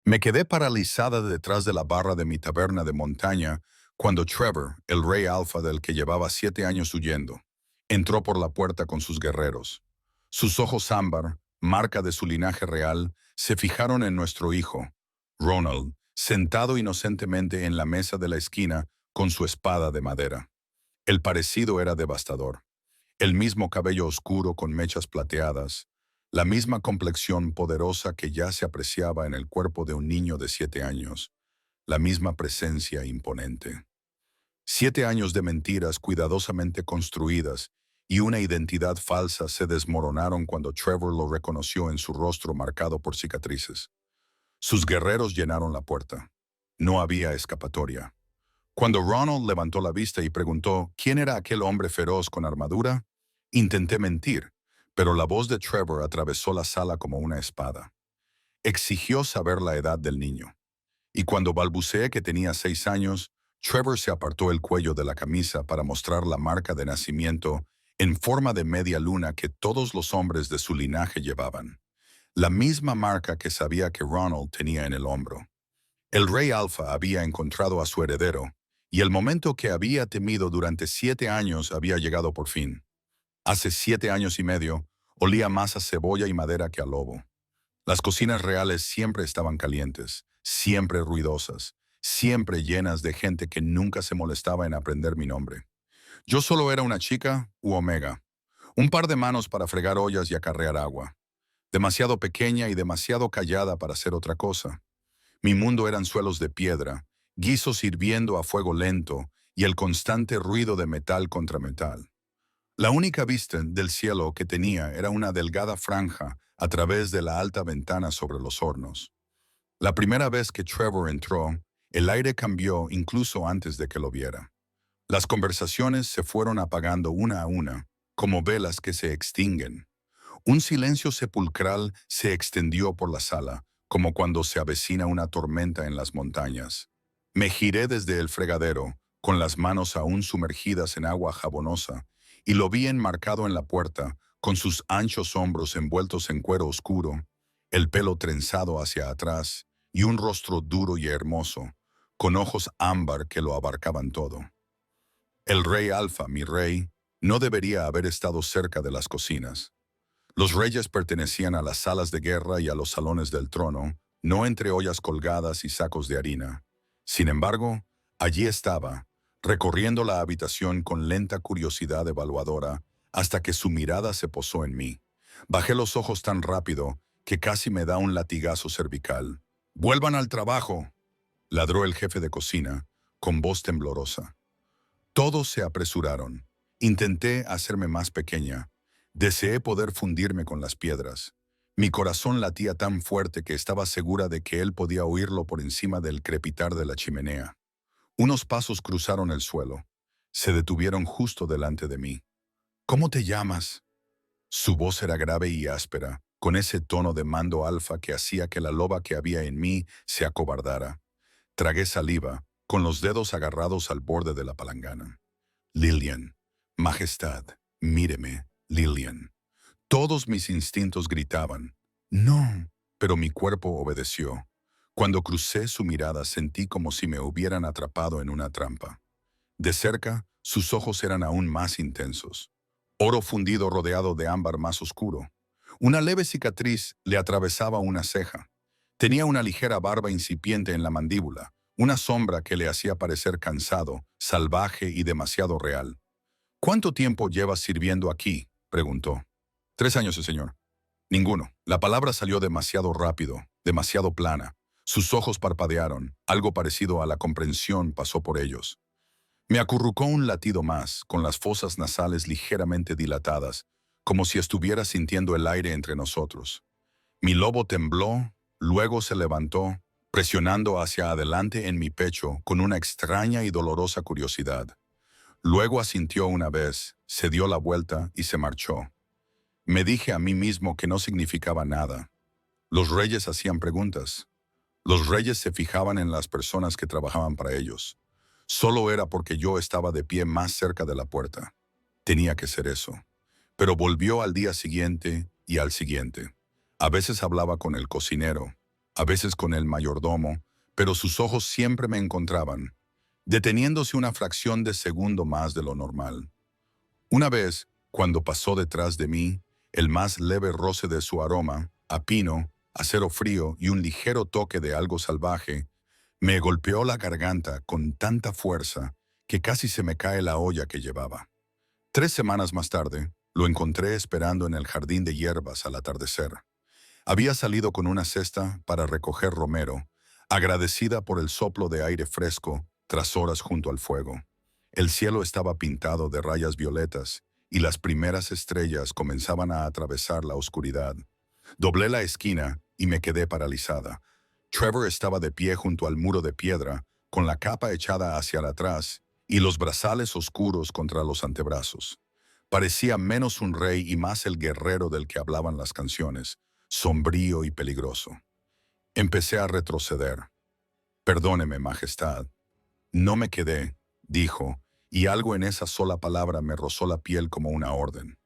Me quedé paralizada detrás de la barra de mi taberna de montaña cuando Trevor, el rey alfa del que llevaba 7 años huyendo, entró por la puerta con sus guerreros. Sus ojos ámbar, marca de su linaje real, se fijaron en nuestro hijo, Ronald, sentado inocentemente en la mesa de la esquina con su espada de madera. El parecido era devastador. El mismo cabello oscuro con mechas plateadas, la misma complexión poderosa que ya se apreciaba en el cuerpo de un niño de 7 años, la misma presencia imponente. 7 años de mentiras cuidadosamente construidas y una identidad falsa se desmoronaron cuando Trevor lo reconoció en su rostro marcado por cicatrices. Sus guerreros llenaron la puerta. No había escapatoria. Cuando Ronald levantó la vista y preguntó quién era aquel hombre feroz con armadura, intenté mentir, pero la voz de Trevor atravesó la sala como una espada. Exigió saber la edad del niño. Y cuando balbuceé que tenía 6 años, Trevor se apartó el cuello de la camisa para mostrar la marca de nacimiento en forma de media luna que todos los hombres de su linaje llevaban. La misma marca que sabía que Ronald tenía en el hombro. El rey Alfa había encontrado a su heredero, y el momento que había temido durante 7 años había llegado por fin. Hace 7 años y medio, olía más a cebolla y madera que a lobo. Las cocinas reales siempre estaban calientes, siempre ruidosas, siempre llenas de gente que nunca se molestaba en aprender mi nombre. Yo solo era una chica u omega, un par de manos para fregar ollas y acarrear agua, demasiado pequeña y demasiado callada para hacer otra cosa. Mi mundo eran suelos de piedra, guisos hirviendo a fuego lento y el constante ruido de metal contra metal. La única vista del cielo que tenía era una delgada franja a través de la alta ventana sobre los hornos. La primera vez que Trevor entró, el aire cambió incluso antes de que lo viera. Las conversaciones se fueron apagando una a una, como velas que se extinguen. Un silencio sepulcral se extendió por la sala, como cuando se avecina una tormenta en las montañas. Me giré desde el fregadero, con las manos aún sumergidas en agua jabonosa, y lo vi enmarcado en la puerta, con sus anchos hombros envueltos en cuero oscuro, el pelo trenzado hacia atrás, y un rostro duro y hermoso, con ojos ámbar que lo abarcaban todo. El rey Alfa, mi rey, no debería haber estado cerca de las cocinas. Los reyes pertenecían a las salas de guerra y a los salones del trono, no entre ollas colgadas y sacos de harina. Sin embargo, allí estaba, recorriendo la habitación con lenta curiosidad evaluadora, hasta que su mirada se posó en mí. Bajé los ojos tan rápido que casi me da un latigazo cervical. «¡Vuelvan al trabajo!», ladró el jefe de cocina, con voz temblorosa. Todos se apresuraron. Intenté hacerme más pequeña. Deseé poder fundirme con las piedras. Mi corazón latía tan fuerte que estaba segura de que él podía oírlo por encima del crepitar de la chimenea. Unos pasos cruzaron el suelo. Se detuvieron justo delante de mí. «¿Cómo te llamas?». Su voz era grave y áspera, con ese tono de mando alfa que hacía que la loba que había en mí se acobardara. Tragué saliva, con los dedos agarrados al borde de la palangana. «Lillian, Majestad, míreme, Lillian». Todos mis instintos gritaban, «No», pero mi cuerpo obedeció. Cuando crucé su mirada sentí como si me hubieran atrapado en una trampa. De cerca, sus ojos eran aún más intensos. Oro fundido rodeado de ámbar más oscuro. Una leve cicatriz le atravesaba una ceja. Tenía una ligera barba incipiente en la mandíbula, una sombra que le hacía parecer cansado, salvaje y demasiado real. «¿Cuánto tiempo llevas sirviendo aquí?», preguntó. «3 años, señor». «Ninguno». La palabra salió demasiado rápido, demasiado plana. Sus ojos parpadearon, algo parecido a la comprensión pasó por ellos. Me acurrucó un latido más, con las fosas nasales ligeramente dilatadas, como si estuviera sintiendo el aire entre nosotros. Mi lobo tembló, luego se levantó, presionando hacia adelante en mi pecho con una extraña y dolorosa curiosidad. Luego asintió una vez, se dio la vuelta y se marchó. Me dije a mí mismo que no significaba nada. Los reyes hacían preguntas. Los reyes se fijaban en las personas que trabajaban para ellos. Solo era porque yo estaba de pie más cerca de la puerta. Tenía que ser eso. Pero volvió al día siguiente y al siguiente. A veces hablaba con el cocinero, a veces con el mayordomo, pero sus ojos siempre me encontraban, deteniéndose una fracción de segundo más de lo normal. Una vez, cuando pasó detrás de mí, el más leve roce de su aroma, a pino, acero frío y un ligero toque de algo salvaje, me golpeó la garganta con tanta fuerza que casi se me cae la olla que llevaba. 3 semanas más tarde, lo encontré esperando en el jardín de hierbas al atardecer. Había salido con una cesta para recoger romero, agradecida por el soplo de aire fresco tras horas junto al fuego. El cielo estaba pintado de rayas violetas y las primeras estrellas comenzaban a atravesar la oscuridad. Doblé la esquina y me quedé paralizada. Trevor estaba de pie junto al muro de piedra, con la capa echada hacia atrás y los brazales oscuros contra los antebrazos. Parecía menos un rey y más el guerrero del que hablaban las canciones, sombrío y peligroso. Empecé a retroceder. «Perdóneme, Majestad». «No me quedé», dijo, y algo en esa sola palabra me rozó la piel como una orden.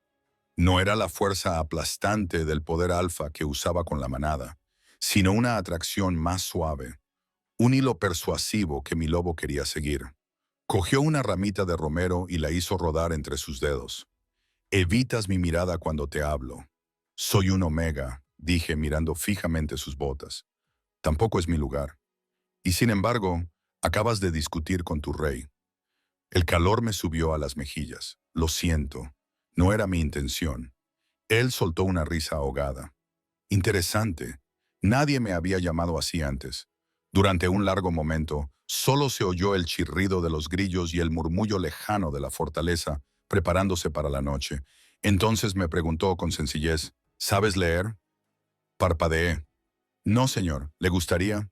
No era la fuerza aplastante del poder alfa que usaba con la manada, sino una atracción más suave, un hilo persuasivo que mi lobo quería seguir. Cogió una ramita de romero y la hizo rodar entre sus dedos. «Evitas mi mirada cuando te hablo. Soy un omega», dije mirando fijamente sus botas. «Tampoco es mi lugar. Y sin embargo, acabas de discutir con tu rey». El calor me subió a las mejillas. «Lo siento. No era mi intención». Él soltó una risa ahogada. «Interesante. Nadie me había llamado así antes». Durante un largo momento, solo se oyó el chirrido de los grillos y el murmullo lejano de la fortaleza, preparándose para la noche. Entonces me preguntó con sencillez, «¿Sabes leer?» Parpadeé. «No, señor. ¿Le gustaría?»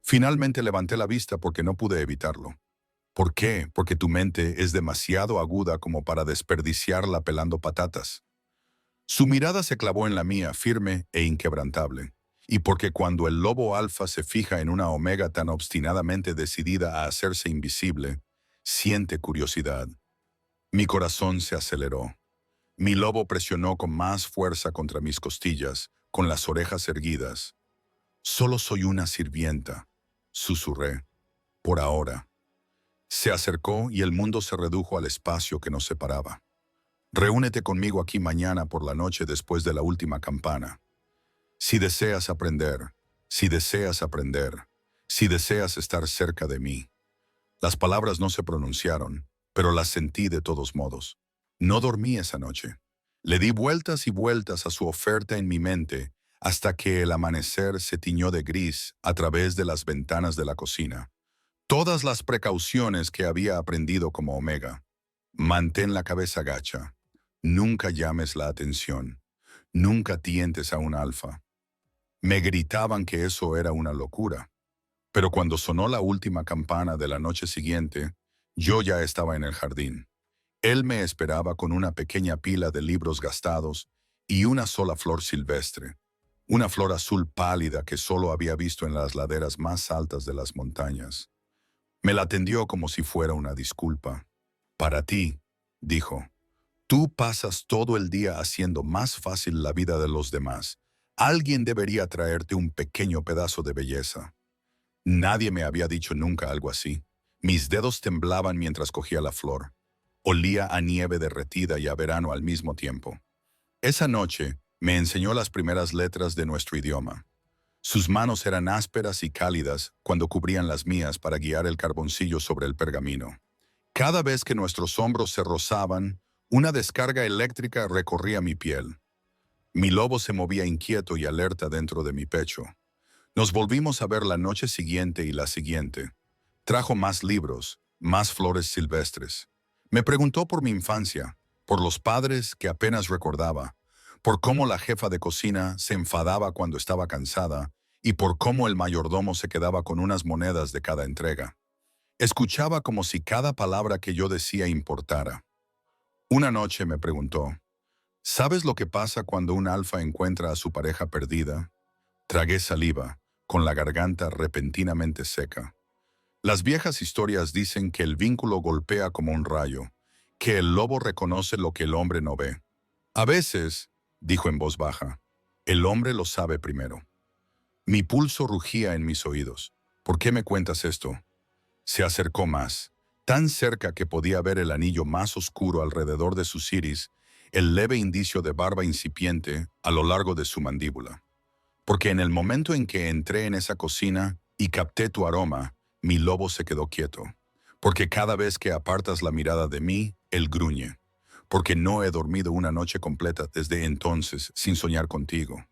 Finalmente levanté la vista porque no pude evitarlo. «¿Por qué? Porque tu mente es demasiado aguda como para desperdiciarla pelando patatas». Su mirada se clavó en la mía, firme e inquebrantable. «Y porque cuando el lobo alfa se fija en una omega tan obstinadamente decidida a hacerse invisible, siente curiosidad». Mi corazón se aceleró. Mi lobo presionó con más fuerza contra mis costillas, con las orejas erguidas. «Solo soy una sirvienta», susurré. «Por ahora». Se acercó y el mundo se redujo al espacio que nos separaba. «Reúnete conmigo aquí mañana por la noche después de la última campana. Si deseas aprender, si deseas aprender, si deseas estar cerca de mí». Las palabras no se pronunciaron, pero las sentí de todos modos. No dormí esa noche. Le di vueltas y vueltas a su oferta en mi mente hasta que el amanecer se tiñó de gris a través de las ventanas de la cocina. Todas las precauciones que había aprendido como omega. Mantén la cabeza gacha. Nunca llames la atención. Nunca tientes a un alfa. Me gritaban que eso era una locura. Pero cuando sonó la última campana de la noche siguiente, yo ya estaba en el jardín. Él me esperaba con una pequeña pila de libros gastados y una sola flor silvestre, una flor azul pálida que solo había visto en las laderas más altas de las montañas. Me la tendió como si fuera una disculpa. «Para ti», dijo. «Tú pasas todo el día haciendo más fácil la vida de los demás. Alguien debería traerte un pequeño pedazo de belleza». Nadie me había dicho nunca algo así. Mis dedos temblaban mientras cogía la flor. Olía a nieve derretida y a verano al mismo tiempo. Esa noche me enseñó las primeras letras de nuestro idioma. Sus manos eran ásperas y cálidas cuando cubrían las mías para guiar el carboncillo sobre el pergamino. Cada vez que nuestros hombros se rozaban, una descarga eléctrica recorría mi piel. Mi lobo se movía inquieto y alerta dentro de mi pecho. Nos volvimos a ver la noche siguiente y la siguiente. Trajo más libros, más flores silvestres. Me preguntó por mi infancia, por los padres que apenas recordaba, por cómo la jefa de cocina se enfadaba cuando estaba cansada y por cómo el mayordomo se quedaba con unas monedas de cada entrega. Escuchaba como si cada palabra que yo decía importara. Una noche me preguntó, «¿Sabes lo que pasa cuando un alfa encuentra a su pareja perdida?» Tragué saliva, con la garganta repentinamente seca. Las viejas historias dicen que el vínculo golpea como un rayo, que el lobo reconoce lo que el hombre no ve. «A veces», dijo en voz baja, «el hombre lo sabe primero». Mi pulso rugía en mis oídos. ¿Por qué me cuentas esto? Se acercó más, tan cerca que podía ver el anillo más oscuro alrededor de sus iris, el leve indicio de barba incipiente a lo largo de su mandíbula. Porque en el momento en que entré en esa cocina y capté tu aroma, mi lobo se quedó quieto. Porque cada vez que apartas la mirada de mí, él gruñe. Porque no he dormido una noche completa desde entonces sin soñar contigo.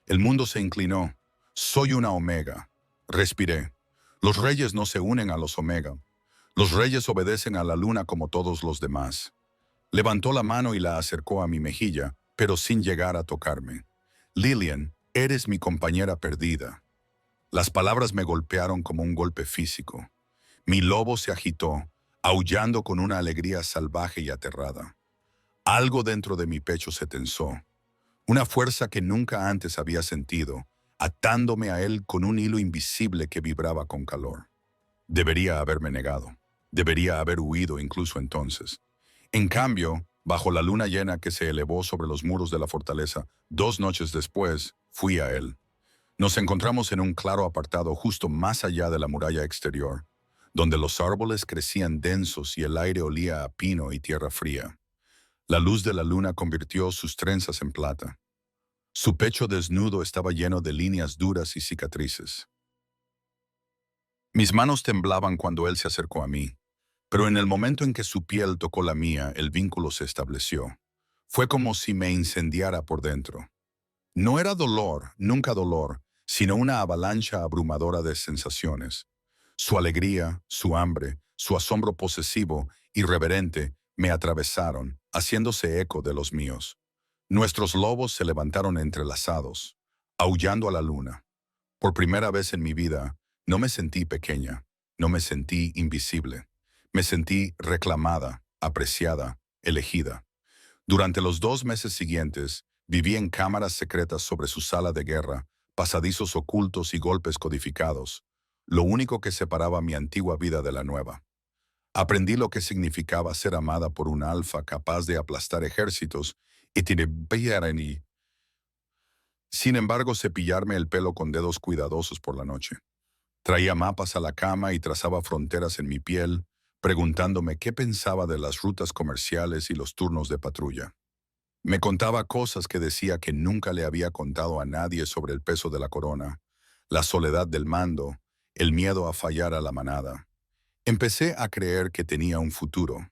El mundo se inclinó. Soy una omega. Respiré. Los reyes no se unen a los omega. Los reyes obedecen a la luna como todos los demás. Levantó la mano y la acercó a mi mejilla, pero sin llegar a tocarme. Lillian, eres mi compañera perdida. Las palabras me golpearon como un golpe físico. Mi lobo se agitó, aullando con una alegría salvaje y aterrada. Algo dentro de mi pecho se tensó. Una fuerza que nunca antes había sentido, atándome a él con un hilo invisible que vibraba con calor. Debería haberme negado. Debería haber huido incluso entonces. En cambio, bajo la luna llena que se elevó sobre los muros de la fortaleza, 2 noches después, fui a él. Nos encontramos en un claro apartado justo más allá de la muralla exterior, donde los árboles crecían densos y el aire olía a pino y tierra fría. La luz de la luna convirtió sus trenzas en plata. Su pecho desnudo estaba lleno de líneas duras y cicatrices. Mis manos temblaban cuando él se acercó a mí, pero en el momento en que su piel tocó la mía, el vínculo se estableció. Fue como si me incendiara por dentro. No era dolor, nunca dolor, sino una avalancha abrumadora de sensaciones. Su alegría, su hambre, su asombro posesivo, irreverente, me atravesaron, haciéndose eco de los míos. Nuestros lobos se levantaron entrelazados, aullando a la luna. Por primera vez en mi vida, no me sentí pequeña, no me sentí invisible. Me sentí reclamada, apreciada, elegida. Durante los 2 meses siguientes, viví en cámaras secretas sobre su sala de guerra, pasadizos ocultos y golpes codificados, lo único que separaba mi antigua vida de la nueva. Aprendí lo que significaba ser amada por un alfa capaz de aplastar ejércitos y sin embargo, cepillarme el pelo con dedos cuidadosos por la noche. Traía mapas a la cama y trazaba fronteras en mi piel, preguntándome qué pensaba de las rutas comerciales y los turnos de patrulla. Me contaba cosas que decía que nunca le había contado a nadie sobre el peso de la corona, la soledad del mando, el miedo a fallar a la manada. Empecé a creer que tenía un futuro,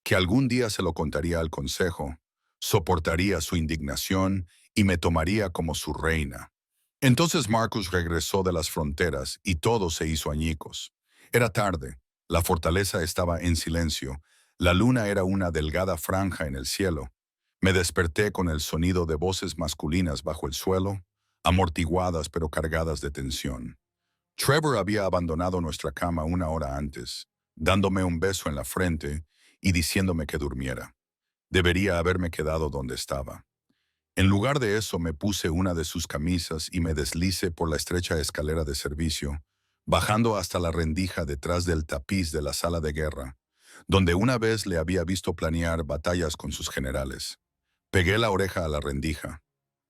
que algún día se lo contaría al consejo, soportaría su indignación y me tomaría como su reina. Entonces Marcus regresó de las fronteras y todo se hizo añicos. Era tarde, la fortaleza estaba en silencio, la luna era una delgada franja en el cielo. Me desperté con el sonido de voces masculinas bajo el suelo, amortiguadas pero cargadas de tensión. Trevor había abandonado nuestra cama 1 hora antes, dándome un beso en la frente y diciéndome que durmiera. Debería haberme quedado donde estaba. En lugar de eso me puse una de sus camisas y me deslicé por la estrecha escalera de servicio, bajando hasta la rendija detrás del tapiz de la sala de guerra, donde una vez le había visto planear batallas con sus generales. Pegué la oreja a la rendija.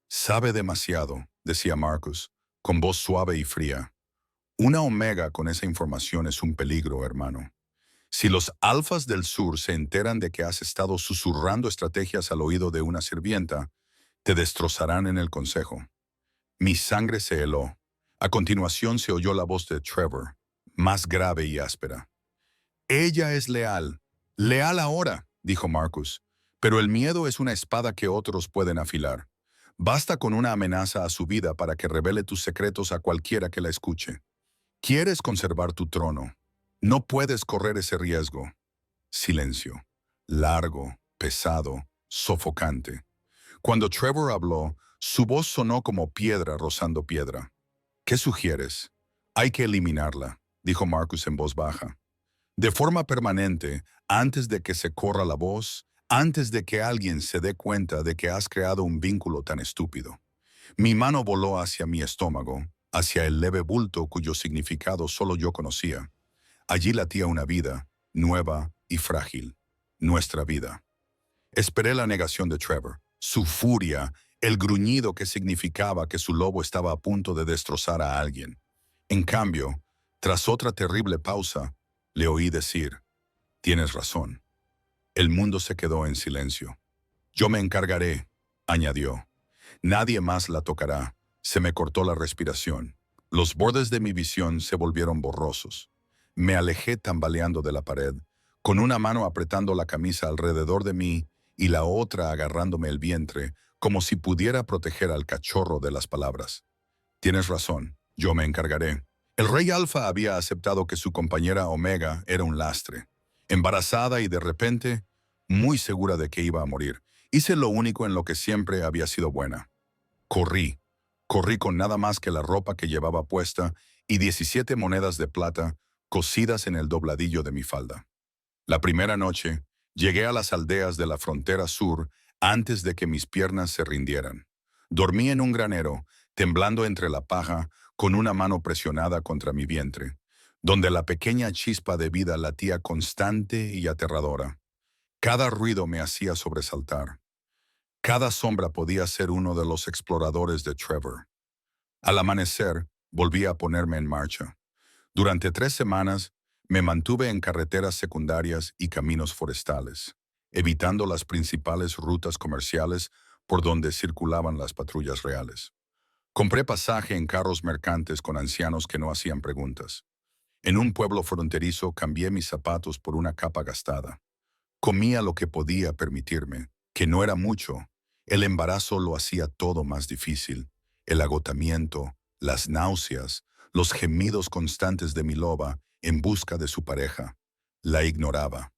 «Sabe demasiado», decía Marcus, con voz suave y fría. «Una omega con esa información es un peligro, hermano. Si los alfas del sur se enteran de que has estado susurrando estrategias al oído de una sirvienta, te destrozarán en el consejo». Mi sangre se heló. A continuación se oyó la voz de Trevor, más grave y áspera. «Ella es leal. Leal ahora», dijo Marcus. «Pero el miedo es una espada que otros pueden afilar. Basta con una amenaza a su vida para que revele tus secretos a cualquiera que la escuche. Quieres conservar tu trono. No puedes correr ese riesgo». Silencio. Largo, pesado, sofocante. Cuando Trevor habló, su voz sonó como piedra rozando piedra. «¿Qué sugieres?» «Hay que eliminarla», dijo Marcus en voz baja. «De forma permanente, antes de que se corra la voz, antes de que alguien se dé cuenta de que has creado un vínculo tan estúpido». Mi mano voló hacia mi estómago, hacia el leve bulto cuyo significado solo yo conocía. Allí latía una vida, nueva y frágil. Nuestra vida. Esperé la negación de Trevor, su furia, el gruñido que significaba que su lobo estaba a punto de destrozar a alguien. En cambio, tras otra terrible pausa, le oí decir, «Tienes razón». El mundo se quedó en silencio. «Yo me encargaré», añadió. «Nadie más la tocará». Se me cortó la respiración. Los bordes de mi visión se volvieron borrosos. Me alejé tambaleando de la pared, con una mano apretando la camisa alrededor de mí y la otra agarrándome el vientre, como si pudiera proteger al cachorro de las palabras. «Tienes razón, yo me encargaré». El rey Alfa había aceptado que su compañera Omega era un lastre. Embarazada y de repente, muy segura de que iba a morir, hice lo único en lo que siempre había sido buena. Corrí. Corrí con nada más que la ropa que llevaba puesta y 17 monedas de plata cosidas en el dobladillo de mi falda. La primera noche, llegué a las aldeas de la frontera sur antes de que mis piernas se rindieran. Dormí en un granero, temblando entre la paja, con una mano presionada contra mi vientre, donde la pequeña chispa de vida latía constante y aterradora. Cada ruido me hacía sobresaltar. Cada sombra podía ser uno de los exploradores de Trevor. Al amanecer, volví a ponerme en marcha. Durante 3 semanas, me mantuve en carreteras secundarias y caminos forestales, evitando las principales rutas comerciales por donde circulaban las patrullas reales. Compré pasaje en carros mercantes con ancianos que no hacían preguntas. En un pueblo fronterizo cambié mis zapatos por una capa gastada. Comía lo que podía permitirme, que no era mucho. El embarazo lo hacía todo más difícil. El agotamiento, las náuseas, los gemidos constantes de mi loba en busca de su pareja. La ignoraba.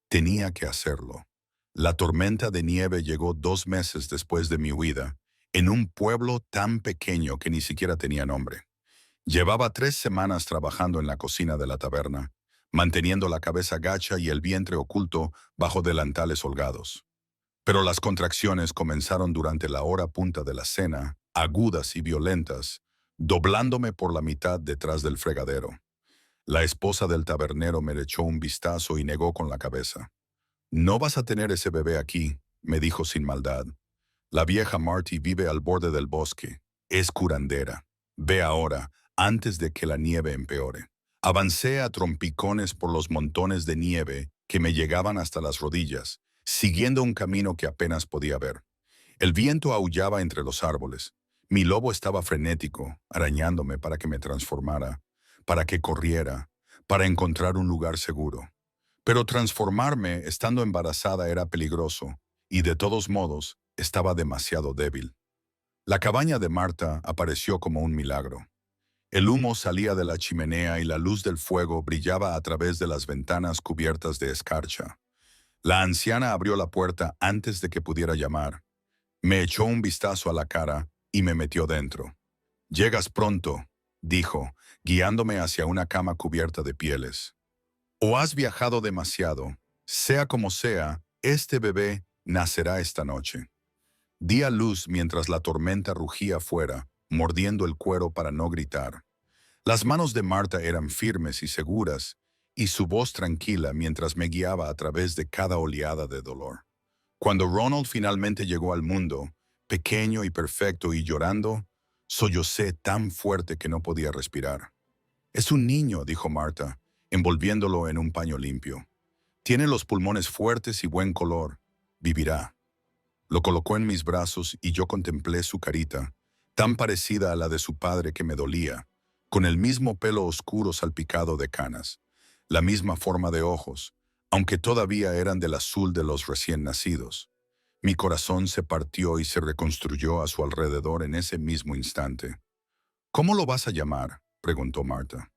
Tenía que hacerlo. La tormenta de nieve llegó 2 meses después de mi huida, en un pueblo tan pequeño que ni siquiera tenía nombre. Llevaba 3 semanas trabajando en la cocina de la taberna, manteniendo la cabeza gacha y el vientre oculto bajo delantales holgados. Pero las contracciones comenzaron durante la hora punta de la cena, agudas y violentas, doblándome por la mitad detrás del fregadero. La esposa del tabernero me echó un vistazo y negó con la cabeza. «No vas a tener ese bebé aquí», me dijo sin maldad. «La vieja Marty vive al borde del bosque. Es curandera. Ve ahora, antes de que la nieve empeore». Avancé a trompicones por los montones de nieve que me llegaban hasta las rodillas, siguiendo un camino que apenas podía ver. El viento aullaba entre los árboles. Mi lobo estaba frenético, arañándome para que me transformara, para que corriera, para encontrar un lugar seguro. Pero transformarme estando embarazada era peligroso, y de todos modos estaba demasiado débil. La cabaña de Marta apareció como un milagro. El humo salía de la chimenea y la luz del fuego brillaba a través de las ventanas cubiertas de escarcha. La anciana abrió la puerta antes de que pudiera llamar. Me echó un vistazo a la cara y me metió dentro. «Llegas pronto», dijo, guiándome hacia una cama cubierta de pieles. «O has viajado demasiado. Sea como sea, este bebé nacerá esta noche». Di a luz mientras la tormenta rugía afuera, mordiendo el cuero para no gritar. Las manos de Marta eran firmes y seguras, y su voz tranquila mientras me guiaba a través de cada oleada de dolor. Cuando Ronald finalmente llegó al mundo, pequeño y perfecto y llorando, sollocé tan fuerte que no podía respirar. «Es un niño», dijo Marta, envolviéndolo en un paño limpio. «Tiene los pulmones fuertes y buen color. Vivirá». Lo colocó en mis brazos y yo contemplé su carita, tan parecida a la de su padre que me dolía, con el mismo pelo oscuro salpicado de canas, la misma forma de ojos, aunque todavía eran del azul de los recién nacidos. Mi corazón se partió y se reconstruyó a su alrededor en ese mismo instante. «¿Cómo lo vas a llamar?», preguntó Marta.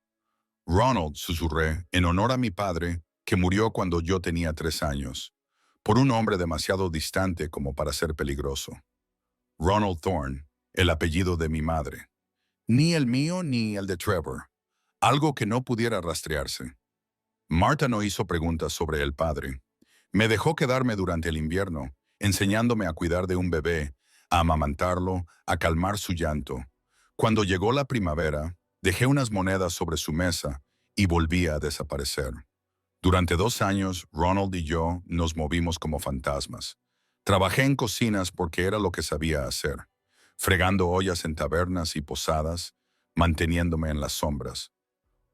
«Ronald», susurré, en honor a mi padre, que murió cuando yo tenía 3 años, por un hombre demasiado distante como para ser peligroso. «Ronald Thorne», el apellido de mi madre. Ni el mío ni el de Trevor. Algo que no pudiera rastrearse. Marta no hizo preguntas sobre el padre. Me dejó quedarme durante el invierno, enseñándome a cuidar de un bebé, a amamantarlo, a calmar su llanto. Cuando llegó la primavera, dejé unas monedas sobre su mesa y volví a desaparecer. Durante 2 años, Ronald y yo nos movimos como fantasmas. Trabajé en cocinas porque era lo que sabía hacer, fregando ollas en tabernas y posadas, manteniéndome en las sombras.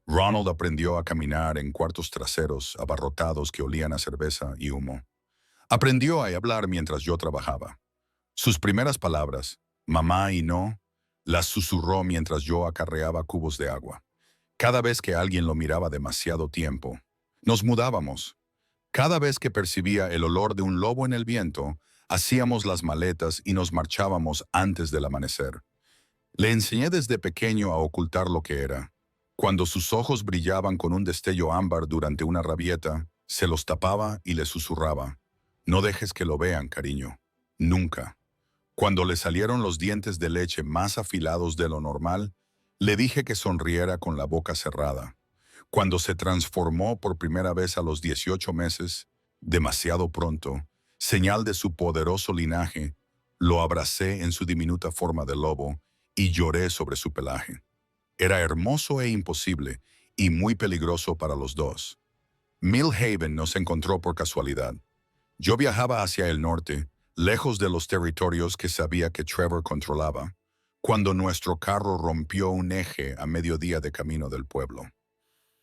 Ronald aprendió a caminar en cuartos traseros abarrotados que olían a cerveza y humo. Aprendió a hablar mientras yo trabajaba. Sus primeras palabras, mamá y no, las susurró mientras yo acarreaba cubos de agua. Cada vez que alguien lo miraba demasiado tiempo, nos mudábamos. Cada vez que percibía el olor de un lobo en el viento, hacíamos las maletas y nos marchábamos antes del amanecer. Le enseñé desde pequeño a ocultar lo que era. Cuando sus ojos brillaban con un destello ámbar durante una rabieta, se los tapaba y le susurraba, no dejes que lo vean, cariño. Nunca. Cuando le salieron los dientes de leche más afilados de lo normal, le dije que sonriera con la boca cerrada. Cuando se transformó por primera vez a los 18 meses, demasiado pronto, señal de su poderoso linaje, lo abracé en su diminuta forma de lobo y lloré sobre su pelaje. Era hermoso e imposible, y muy peligroso para los dos. Millhaven nos encontró por casualidad. Yo viajaba hacia el norte, lejos de los territorios que sabía que Trevor controlaba, cuando nuestro carro rompió un eje a mediodía de camino del pueblo.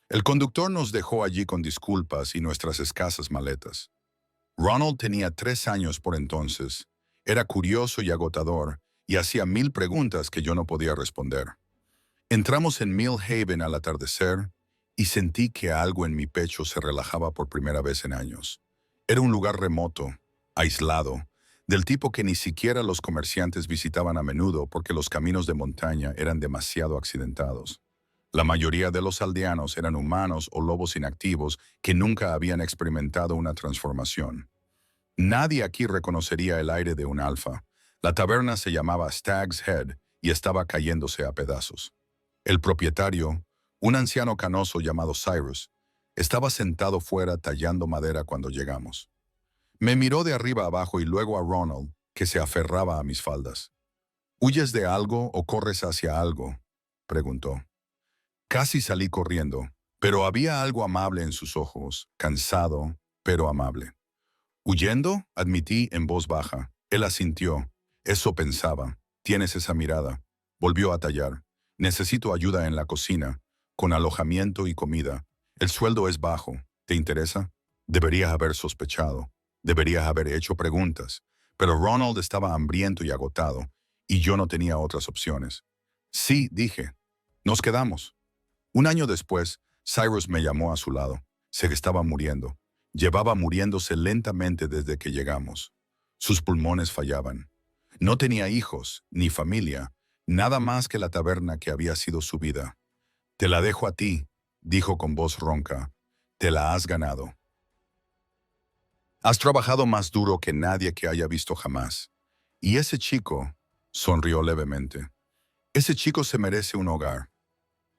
El conductor nos dejó allí con disculpas y nuestras escasas maletas. Ronald tenía 3 años por entonces, era curioso y agotador, y hacía 1000 preguntas que yo no podía responder. Entramos en Millhaven al atardecer y sentí que algo en mi pecho se relajaba por primera vez en años. Era un lugar remoto, aislado, del tipo que ni siquiera los comerciantes visitaban a menudo porque los caminos de montaña eran demasiado accidentados. La mayoría de los aldeanos eran humanos o lobos inactivos que nunca habían experimentado una transformación. Nadie aquí reconocería el aire de un alfa. La taberna se llamaba Stag's Head y estaba cayéndose a pedazos. El propietario, un anciano canoso llamado Cyrus, estaba sentado fuera tallando madera cuando llegamos. Me miró de arriba abajo y luego a Ronald, que se aferraba a mis faldas. ¿Huyes de algo o corres hacia algo?, preguntó. Casi salí corriendo, pero había algo amable en sus ojos, cansado, pero amable. ¿Huyendo?, admití en voz baja. Él asintió. Eso pensaba. Tienes esa mirada. Volvió a tallar. Necesito ayuda en la cocina, con alojamiento y comida. El sueldo es bajo. ¿Te interesa? Deberías haber sospechado. Deberías haber hecho preguntas. Pero Ronald estaba hambriento y agotado, y yo no tenía otras opciones. Sí, dije. Nos quedamos. Un año después, Cyrus me llamó a su lado. Se estaba muriendo. Llevaba muriéndose lentamente desde que llegamos. Sus pulmones fallaban. No tenía hijos, ni familia, nada más que la taberna que había sido su vida. Te la dejo a ti, dijo con voz ronca. Te la has ganado. Has trabajado más duro que nadie que haya visto jamás. Y ese chico, sonrió levemente, ese chico se merece un hogar.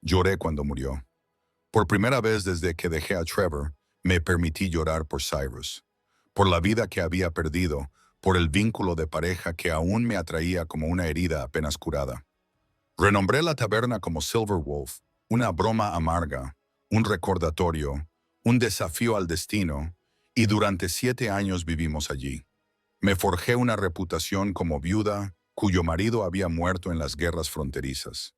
Lloré cuando murió. Por primera vez desde que dejé a Trevor, me permití llorar por Cyrus, por la vida que había perdido, por el vínculo de pareja que aún me atraía como una herida apenas curada. Renombré la taberna como Silver Wolf, una broma amarga, un recordatorio, un desafío al destino, y durante 7 años vivimos allí. Me forjé una reputación como viuda cuyo marido había muerto en las guerras fronterizas.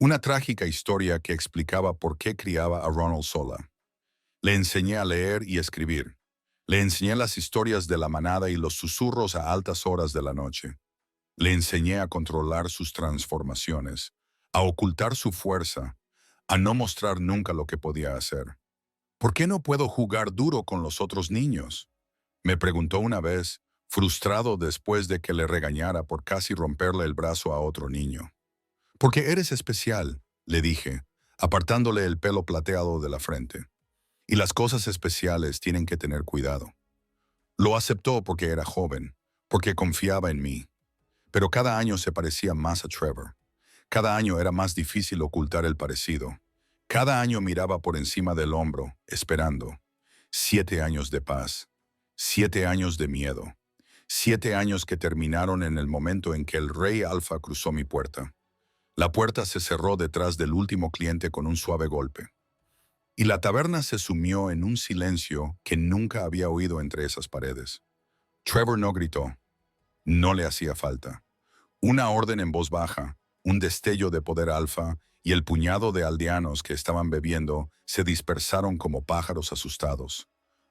Una trágica historia que explicaba por qué criaba a Ronald sola. Le enseñé a leer y escribir. Le enseñé las historias de la manada y los susurros a altas horas de la noche. Le enseñé a controlar sus transformaciones, a ocultar su fuerza, a no mostrar nunca lo que podía hacer. ¿Por qué no puedo jugar duro con los otros niños?, me preguntó una vez, frustrado después de que le regañara por casi romperle el brazo a otro niño. Porque eres especial, le dije, apartándole el pelo plateado de la frente. Y las cosas especiales tienen que tener cuidado. Lo aceptó porque era joven, porque confiaba en mí. Pero cada año se parecía más a Trevor. Cada año era más difícil ocultar el parecido. Cada año miraba por encima del hombro, esperando. 7 años de paz. 7 años de miedo. 7 años que terminaron en el momento en que el rey Alfa cruzó mi puerta. La puerta se cerró detrás del último cliente con un suave golpe. Y la taberna se sumió en un silencio que nunca había oído entre esas paredes. Trevor no gritó. No le hacía falta. Una orden en voz baja, un destello de poder alfa y el puñado de aldeanos que estaban bebiendo se dispersaron como pájaros asustados.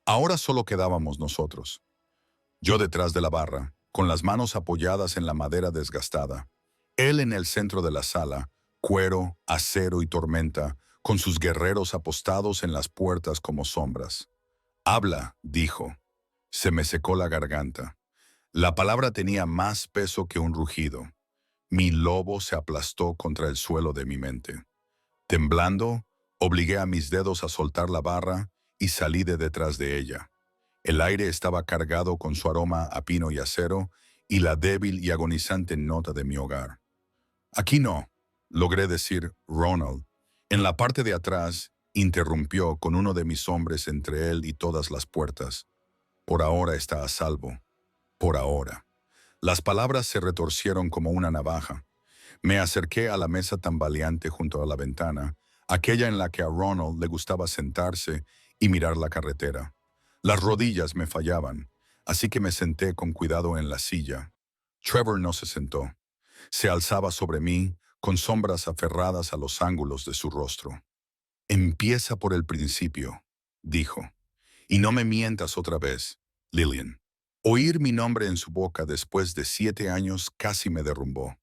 Ahora solo quedábamos nosotros. Yo detrás de la barra, con las manos apoyadas en la madera desgastada. Él en el centro de la sala, cuero, acero y tormenta, con sus guerreros apostados en las puertas como sombras. Habla, dijo. Se me secó la garganta. La palabra tenía más peso que un rugido. Mi lobo se aplastó contra el suelo de mi mente. Temblando, obligué a mis dedos a soltar la barra y salí de detrás de ella. El aire estaba cargado con su aroma a pino y acero y la débil y agonizante nota de mi hogar. Aquí no, logré decir Ronald. En la parte de atrás, interrumpió con uno de mis hombres entre él y todas las puertas. Por ahora está a salvo. Por ahora. Las palabras se retorcieron como una navaja. Me acerqué a la mesa tambaleante junto a la ventana, aquella en la que a Ronald le gustaba sentarse y mirar la carretera. Las rodillas me fallaban, así que me senté con cuidado en la silla. Trevor no se sentó. Se alzaba sobre mí, con sombras aferradas a los ángulos de su rostro. Empieza por el principio, dijo. Y no me mientas otra vez, Lillian. Oír mi nombre en su boca después de 7 años casi me derrumbó.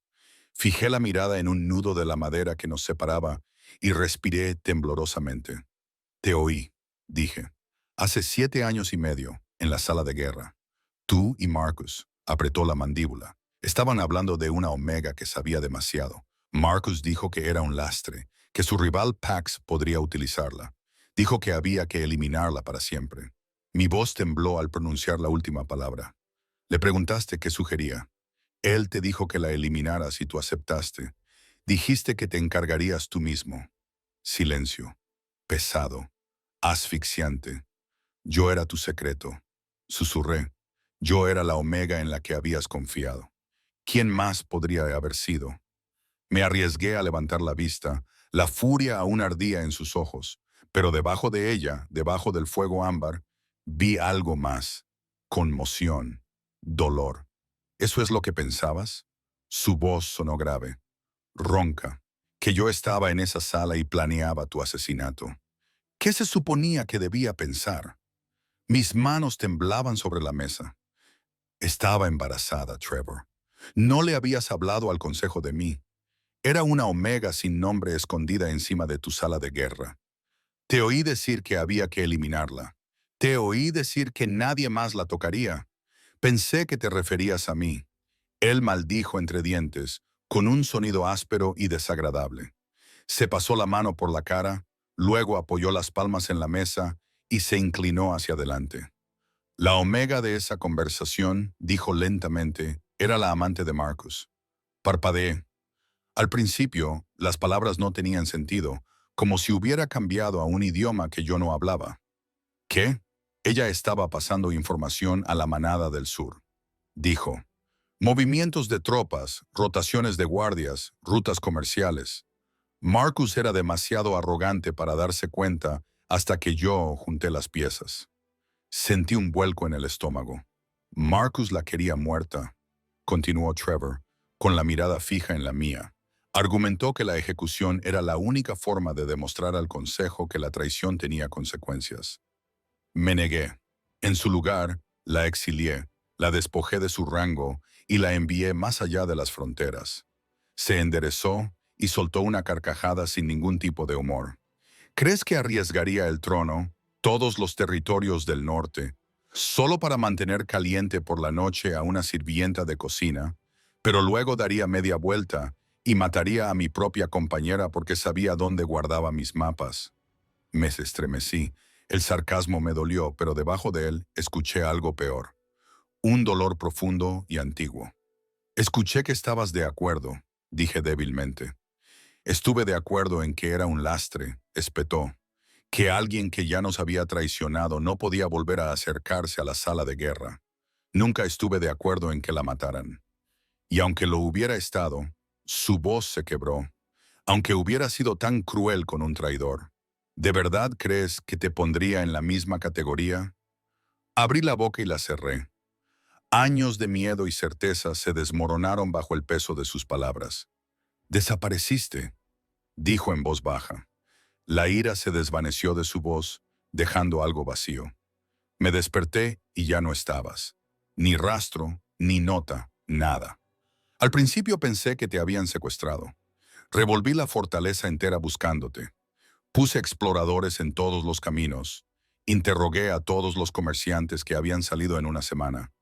Fijé la mirada en un nudo de la madera que nos separaba y respiré temblorosamente. Te oí, dije. Hace 7 años y medio, en la sala de guerra. Tú y Marcus, apretó la mandíbula. Estaban hablando de una Omega que sabía demasiado. Marcus dijo que era un lastre, que su rival Pax podría utilizarla. Dijo que había que eliminarla para siempre. Mi voz tembló al pronunciar la última palabra. Le preguntaste qué sugería. Él te dijo que la eliminaras y tú aceptaste. Dijiste que te encargarías tú mismo. Silencio. Pesado. Asfixiante. Yo era tu secreto. Susurré. Yo era la Omega en la que habías confiado. ¿Quién más podría haber sido? Me arriesgué a levantar la vista. La furia aún ardía en sus ojos, pero debajo de ella, debajo del fuego ámbar, vi algo más. Conmoción. Dolor. ¿Eso es lo que pensabas? Su voz sonó grave, ronca, que yo estaba en esa sala y planeaba tu asesinato. ¿Qué se suponía que debía pensar? Mis manos temblaban sobre la mesa. Estaba embarazada, Trevor. No le habías hablado al consejo de mí. Era una Omega sin nombre escondida encima de tu sala de guerra. Te oí decir que había que eliminarla. Te oí decir que nadie más la tocaría. Pensé que te referías a mí. Él maldijo entre dientes, con un sonido áspero y desagradable. Se pasó la mano por la cara, luego apoyó las palmas en la mesa y se inclinó hacia adelante. La Omega de esa conversación, dijo lentamente, era la amante de Marcus. Parpadeé. Al principio, las palabras no tenían sentido, como si hubiera cambiado a un idioma que yo no hablaba. ¿Qué? Ella estaba pasando información a la manada del sur. Dijo. Movimientos de tropas, rotaciones de guardias, rutas comerciales. Marcus era demasiado arrogante para darse cuenta hasta que yo junté las piezas. Sentí un vuelco en el estómago. Marcus la quería muerta, continuó Trevor, con la mirada fija en la mía. Argumentó que la ejecución era la única forma de demostrar al consejo que la traición tenía consecuencias. Me negué. En su lugar, la exilié, la despojé de su rango y la envié más allá de las fronteras. Se enderezó y soltó una carcajada sin ningún tipo de humor. ¿Crees que arriesgaría el trono, todos los territorios del norte, solo para mantener caliente por la noche a una sirvienta de cocina, pero luego daría media vuelta y mataría a mi propia compañera porque sabía dónde guardaba mis mapas? Me estremecí. El sarcasmo me dolió, pero debajo de él escuché algo peor. Un dolor profundo y antiguo. Escuché que estabas de acuerdo, dije débilmente. Estuve de acuerdo en que era un lastre, espetó. Que alguien que ya nos había traicionado no podía volver a acercarse a la sala de guerra. Nunca estuve de acuerdo en que la mataran. Y aunque lo hubiera estado, su voz se quebró. Aunque hubiera sido tan cruel con un traidor. ¿De verdad crees que te pondría en la misma categoría? Abrí la boca y la cerré. Años de miedo y certeza se desmoronaron bajo el peso de sus palabras. «Desapareciste», dijo en voz baja. La ira se desvaneció de su voz, dejando algo vacío. Me desperté y ya no estabas. Ni rastro, ni nota, nada. Al principio pensé que te habían secuestrado. Revolví la fortaleza entera buscándote. Puse exploradores en todos los caminos. Interrogué a todos los comerciantes que habían salido en una semana.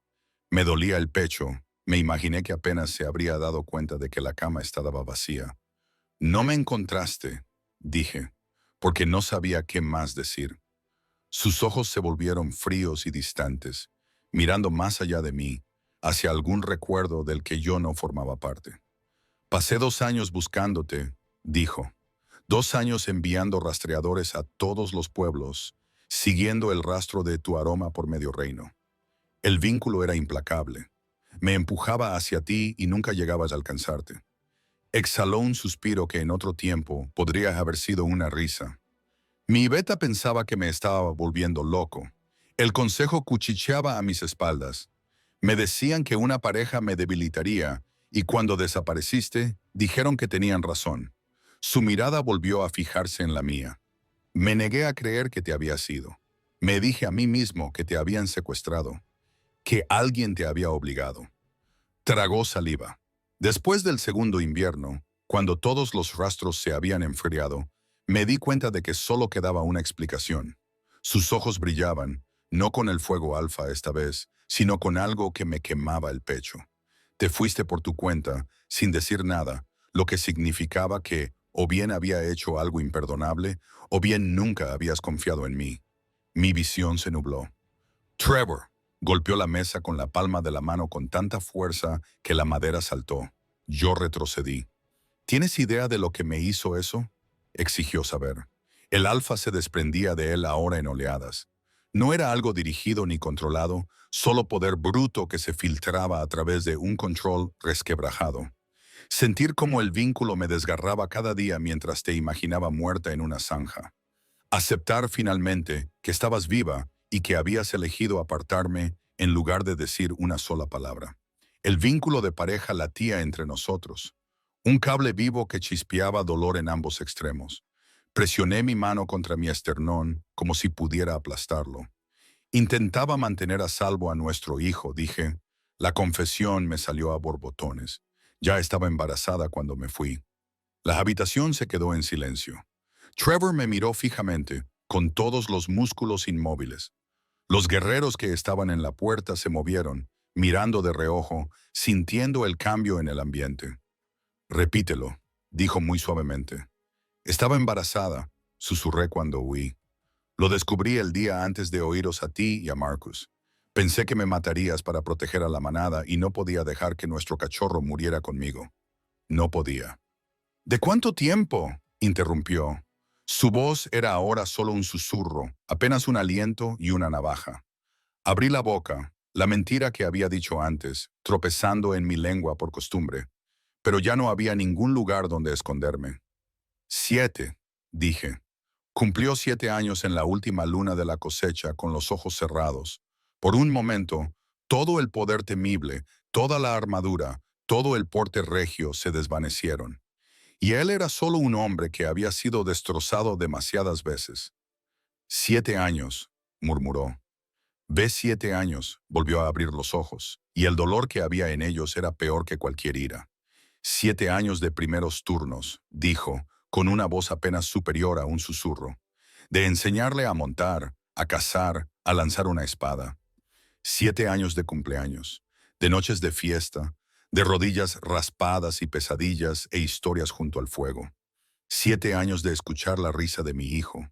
Me dolía el pecho. Me imaginé que apenas se habría dado cuenta de que la cama estaba vacía. «No me encontraste», dije, porque no sabía qué más decir. Sus ojos se volvieron fríos y distantes, mirando más allá de mí, hacia algún recuerdo del que yo no formaba parte. «Pasé 2 años buscándote», dijo. 2 años enviando rastreadores a todos los pueblos, siguiendo el rastro de tu aroma por medio reino. El vínculo era implacable. Me empujaba hacia ti y nunca llegabas a alcanzarte. Exhaló un suspiro que en otro tiempo podría haber sido una risa. Mi beta pensaba que me estaba volviendo loco. El consejo cuchicheaba a mis espaldas. Me decían que una pareja me debilitaría y cuando desapareciste, dijeron que tenían razón. Su mirada volvió a fijarse en la mía. Me negué a creer que te había sido. Me dije a mí mismo que te habían secuestrado, que alguien te había obligado. Tragó saliva. Después del segundo invierno, cuando todos los rastros se habían enfriado, me di cuenta de que solo quedaba una explicación. Sus ojos brillaban, no con el fuego alfa esta vez, sino con algo que me quemaba el pecho. Te fuiste por tu cuenta, sin decir nada, lo que significaba que o bien había hecho algo imperdonable, o bien nunca habías confiado en mí. Mi visión se nubló. «Trevor», golpeó la mesa con la palma de la mano con tanta fuerza que la madera saltó. Yo retrocedí. «¿Tienes idea de lo que me hizo eso?», exigió saber. El alfa se desprendía de él ahora en oleadas. No era algo dirigido ni controlado, solo poder bruto que se filtraba a través de un control resquebrajado. Sentir cómo el vínculo me desgarraba cada día mientras te imaginaba muerta en una zanja. Aceptar finalmente que estabas viva y que habías elegido apartarme en lugar de decir una sola palabra. El vínculo de pareja latía entre nosotros. Un cable vivo que chispeaba dolor en ambos extremos. Presioné mi mano contra mi esternón como si pudiera aplastarlo. Intentaba mantener a salvo a nuestro hijo, dije. La confesión me salió a borbotones. Ya estaba embarazada cuando me fui. La habitación se quedó en silencio. Trevor me miró fijamente, con todos los músculos inmóviles. Los guerreros que estaban en la puerta se movieron, mirando de reojo, sintiendo el cambio en el ambiente. «Repítelo», dijo muy suavemente. «Estaba embarazada», susurré cuando huí. «Lo descubrí el día antes de oíros a ti y a Marcus. Pensé que me matarías para proteger a la manada y no podía dejar que nuestro cachorro muriera conmigo. No podía». «¿De cuánto tiempo?», interrumpió. Su voz era ahora solo un susurro, apenas un aliento y una navaja. Abrí la boca, la mentira que había dicho antes, tropezando en mi lengua por costumbre. Pero ya no había ningún lugar donde esconderme. «7», dije. Cumplió 7 años en la última luna de la cosecha con los ojos cerrados. Por un momento, todo el poder temible, toda la armadura, todo el porte regio se desvanecieron. Y él era solo un hombre que había sido destrozado demasiadas veces. «7 años», murmuró. «Ves 7 años», volvió a abrir los ojos, y el dolor que había en ellos era peor que cualquier ira. «7 años de primeros turnos», dijo, con una voz apenas superior a un susurro. «De enseñarle a montar, a cazar, a lanzar una espada. 7 años de cumpleaños, de noches de fiesta, de rodillas raspadas y pesadillas e historias junto al fuego. 7 años de escuchar la risa de mi hijo,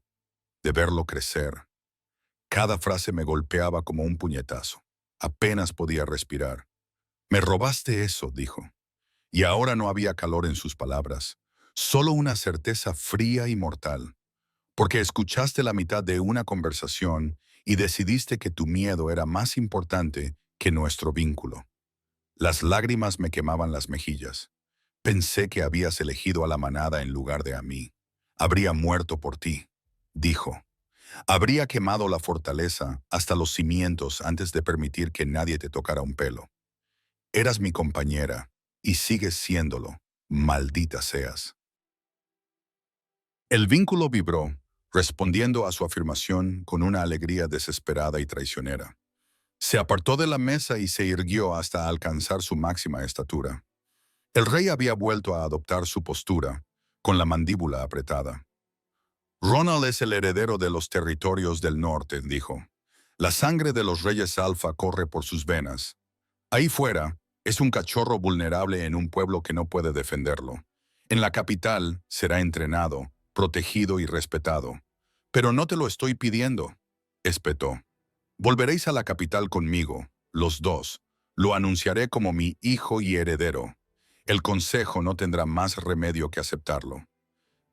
de verlo crecer». Cada frase me golpeaba como un puñetazo. Apenas podía respirar. «Me robaste eso», dijo. Y ahora no había calor en sus palabras, solo una certeza fría y mortal. «Porque escuchaste la mitad de una conversación y decidiste que tu miedo era más importante que nuestro vínculo». Las lágrimas me quemaban las mejillas. «Pensé que habías elegido a la manada en lugar de a mí. Habría muerto por ti», dijo. Habría quemado la fortaleza hasta los cimientos antes de permitir que nadie te tocara un pelo. Eras mi compañera, y sigues siéndolo, maldita seas. El vínculo vibró, respondiendo a su afirmación con una alegría desesperada y traicionera. Se apartó de la mesa y se irguió hasta alcanzar su máxima estatura. El rey había vuelto a adoptar su postura, con la mandíbula apretada. Ronald es el heredero de los territorios del norte, dijo. La sangre de los reyes Alfa corre por sus venas. Ahí fuera, es un cachorro vulnerable en un pueblo que no puede defenderlo. En la capital será entrenado, protegido y respetado. Pero no te lo estoy pidiendo, espetó. Volveréis a la capital conmigo, los dos. Lo anunciaré como mi hijo y heredero. El consejo no tendrá más remedio que aceptarlo.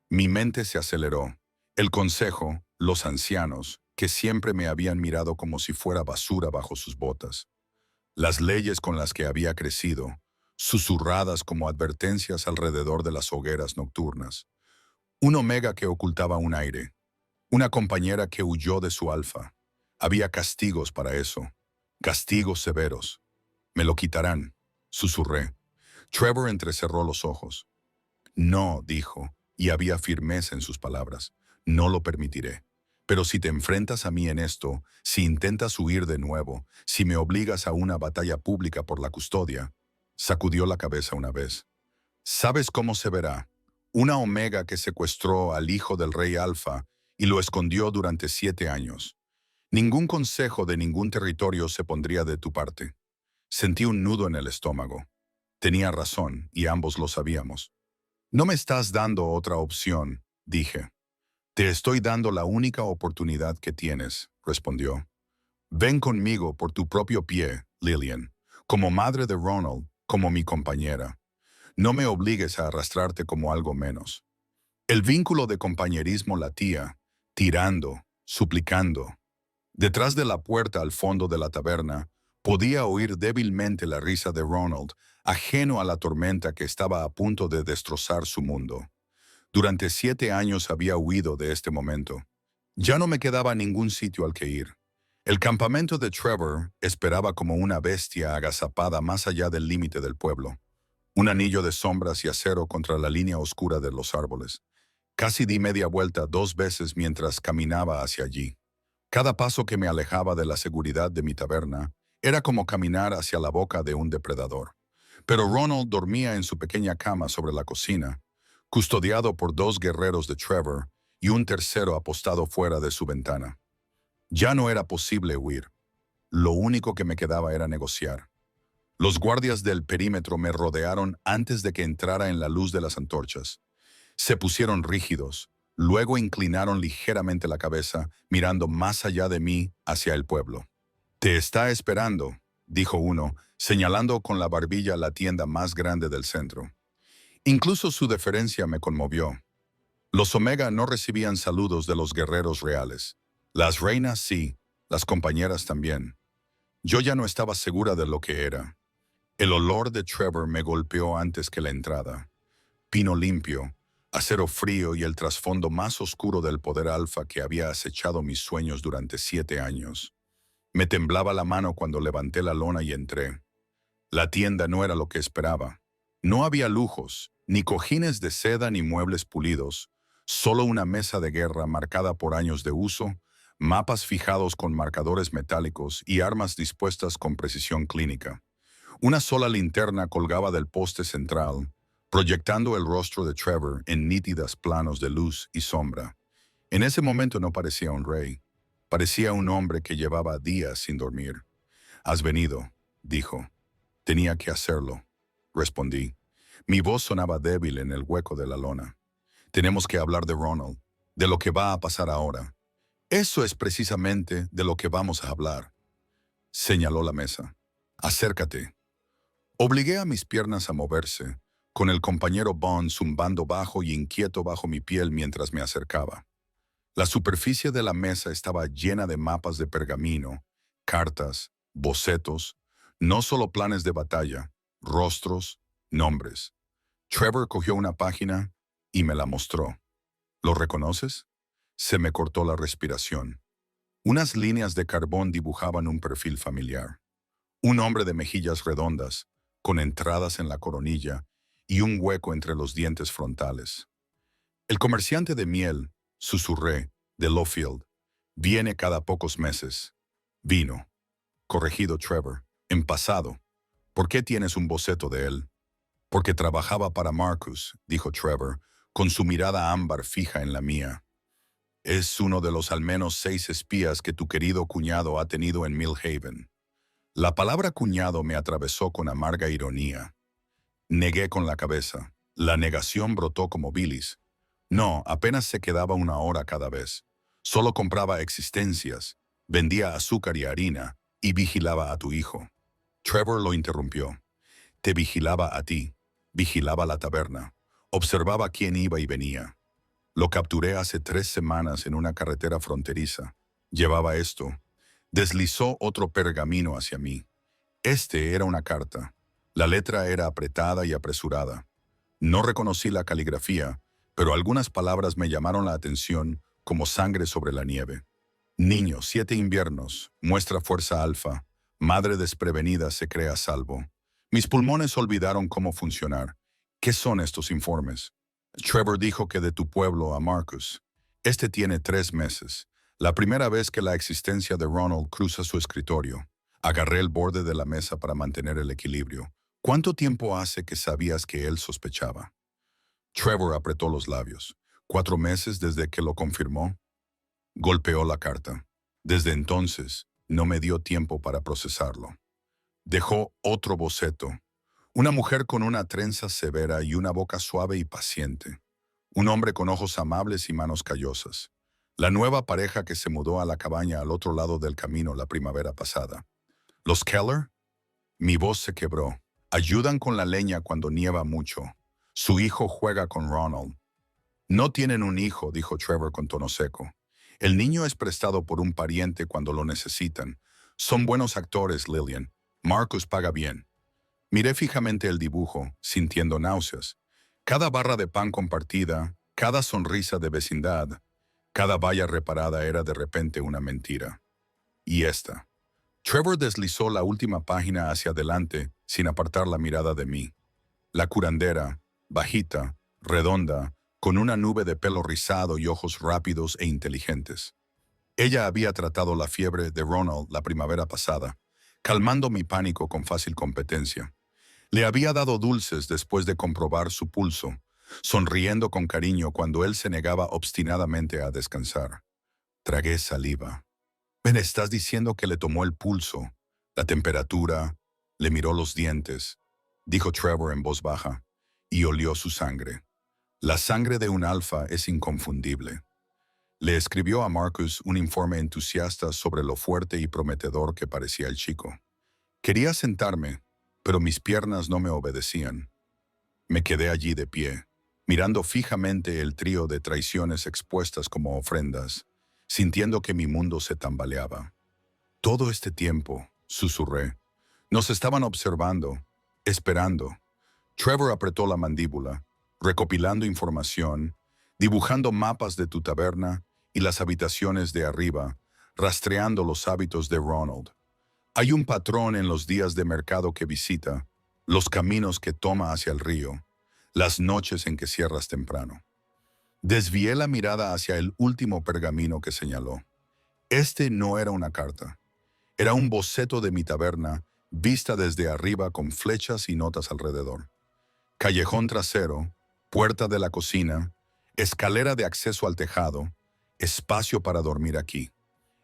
Mi mente se aceleró. El consejo, los ancianos, que siempre me habían mirado como si fuera basura bajo sus botas. Las leyes con las que había crecido, susurradas como advertencias alrededor de las hogueras nocturnas. Un omega que ocultaba un aire. Una compañera que huyó de su alfa. Había castigos para eso. Castigos severos. Me lo quitarán, susurré. Trevor entrecerró los ojos. No, dijo, y había firmeza en sus palabras. No lo permitiré. Pero si te enfrentas a mí en esto, si intentas huir de nuevo, si me obligas a una batalla pública por la custodia, sacudió la cabeza una vez. ¿Sabes cómo se verá? Una omega que secuestró al hijo del rey Alfa y lo escondió durante 7 años. Ningún consejo de ningún territorio se pondría de tu parte. Sentí un nudo en el estómago. Tenía razón, y ambos lo sabíamos. No me estás dando otra opción, dije. Te estoy dando la única oportunidad que tienes, respondió. Ven conmigo por tu propio pie, Lillian, como madre de Ronald, como mi compañera. No me obligues a arrastrarte como algo menos. El vínculo de compañerismo latía, tirando, suplicando. Detrás de la puerta al fondo de la taberna, podía oír débilmente la risa de Ronald, ajeno a la tormenta que estaba a punto de destrozar su mundo. Durante 7 años había huido de este momento. Ya no me quedaba ningún sitio al que ir. El campamento de Trevor esperaba como una bestia agazapada más allá del límite del pueblo. Un anillo de sombras y acero contra la línea oscura de los árboles. Casi di media vuelta 2 veces mientras caminaba hacia allí. Cada paso que me alejaba de la seguridad de mi taberna era como caminar hacia la boca de un depredador. Pero Ronald dormía en su pequeña cama sobre la cocina, custodiado por 2 guerreros de Trevor y un tercero apostado fuera de su ventana. Ya no era posible huir. Lo único que me quedaba era negociar. Los guardias del perímetro me rodearon antes de que entrara en la luz de las antorchas. Se pusieron rígidos, luego inclinaron ligeramente la cabeza, mirando más allá de mí hacia el pueblo. «Te está esperando», dijo uno, señalando con la barbilla la tienda más grande del centro. Incluso su deferencia me conmovió. Los Omega no recibían saludos de los guerreros reales. Las reinas sí, las compañeras también. Yo ya no estaba segura de lo que era. El olor de Trevor me golpeó antes que la entrada. Pino limpio, acero frío y el trasfondo más oscuro del poder alfa que había acechado mis sueños durante 7 años. Me temblaba la mano cuando levanté la lona y entré. La tienda no era lo que esperaba. No había lujos, ni cojines de seda ni muebles pulidos, solo una mesa de guerra marcada por años de uso, mapas fijados con marcadores metálicos y armas dispuestas con precisión clínica. Una sola linterna colgaba del poste central, proyectando el rostro de Trevor en nítidas planos de luz y sombra. En ese momento no parecía un rey. Parecía un hombre que llevaba días sin dormir. «Has venido», dijo. «Tenía que hacerlo», respondí. Mi voz sonaba débil en el hueco de la lona. «Tenemos que hablar de Ronald, de lo que va a pasar ahora». «Eso es precisamente de lo que vamos a hablar», señaló la mesa. «Acércate». Obligué a mis piernas a moverse, con el compañero Bond zumbando bajo y inquieto bajo mi piel mientras me acercaba. La superficie de la mesa estaba llena de mapas de pergamino, cartas, bocetos, no solo planes de batalla, rostros, nombres. Trevor cogió una página y me la mostró. «¿Lo reconoces?» Se me cortó la respiración. Unas líneas de carbón dibujaban un perfil familiar. Un hombre de mejillas redondas, con entradas en la coronilla y un hueco entre los dientes frontales. El comerciante de miel, susurré, de Lowfield, viene cada pocos meses. Vino. Corregido Trevor. En pasado. ¿Por qué tienes un boceto de él? Porque trabajaba para Marcus, dijo Trevor, con su mirada ámbar fija en la mía. Es uno de los al menos 6 espías que tu querido cuñado ha tenido en Millhaven. La palabra cuñado me atravesó con amarga ironía. Negué con la cabeza. La negación brotó como bilis. No, apenas se quedaba 1 hora cada vez. Solo compraba existencias, vendía azúcar y harina y vigilaba a tu hijo. Trevor lo interrumpió. Te vigilaba a ti, vigilaba la taberna, observaba quién iba y venía. Lo capturé hace 3 semanas en una carretera fronteriza. Llevaba esto. Deslizó otro pergamino hacia mí. Este era una carta. La letra era apretada y apresurada. No reconocí la caligrafía, pero algunas palabras me llamaron la atención como sangre sobre la nieve. Niño, 7 inviernos, muestra fuerza alfa. Madre desprevenida se cree a salvo. Mis pulmones olvidaron cómo funcionar. ¿Qué son estos informes? Trevor dijo que de tu pueblo a Marcus. Este tiene 3 meses. La primera vez que la existencia de Ronald cruza su escritorio. Agarré el borde de la mesa para mantener el equilibrio. ¿Cuánto tiempo hace que sabías que él sospechaba? Trevor apretó los labios. 4 meses desde que lo confirmó. Golpeó la carta. Desde entonces, no me dio tiempo para procesarlo. Dejó otro boceto. Una mujer con una trenza severa y una boca suave y paciente. Un hombre con ojos amables y manos callosas. La nueva pareja que se mudó a la cabaña al otro lado del camino la primavera pasada. ¿Los Keller? Mi voz se quebró. Ayudan con la leña cuando nieva mucho. Su hijo juega con Ronald. No tienen un hijo, dijo Trevor con tono seco. El niño es prestado por un pariente cuando lo necesitan. Son buenos actores, Lillian. Marcus paga bien. Miré fijamente el dibujo, sintiendo náuseas. Cada barra de pan compartida, cada sonrisa de vecindad, cada valla reparada era de repente una mentira. Y esta. Trevor deslizó la última página hacia adelante sin apartar la mirada de mí. La curandera, bajita, redonda, con una nube de pelo rizado y ojos rápidos e inteligentes. Ella había tratado la fiebre de Ronald la primavera pasada, calmando mi pánico con fácil competencia. Le había dado dulces después de comprobar su pulso, sonriendo con cariño cuando él se negaba obstinadamente a descansar. Tragué saliva. ¿Me estás diciendo que le tomó el pulso, la temperatura, le miró los dientes? Dijo Trevor en voz baja, y olió su sangre. La sangre de un alfa es inconfundible. Le escribió a Marcus un informe entusiasta sobre lo fuerte y prometedor que parecía el chico. Quería sentarme, pero mis piernas no me obedecían. Me quedé allí de pie, mirando fijamente el trío de traiciones expuestas como ofrendas, sintiendo que mi mundo se tambaleaba. Todo este tiempo, susurré, nos estaban observando, esperando. Trevor apretó la mandíbula, recopilando información, dibujando mapas de tu taberna y las habitaciones de arriba, rastreando los hábitos de Ronald. Hay un patrón en los días de mercado que visita, los caminos que toma hacia el río, las noches en que cierras temprano. Desvié la mirada hacia el último pergamino que señaló. Este no era una carta. Era un boceto de mi taberna, vista desde arriba con flechas y notas alrededor. Callejón trasero, puerta de la cocina, escalera de acceso al tejado, espacio para dormir aquí.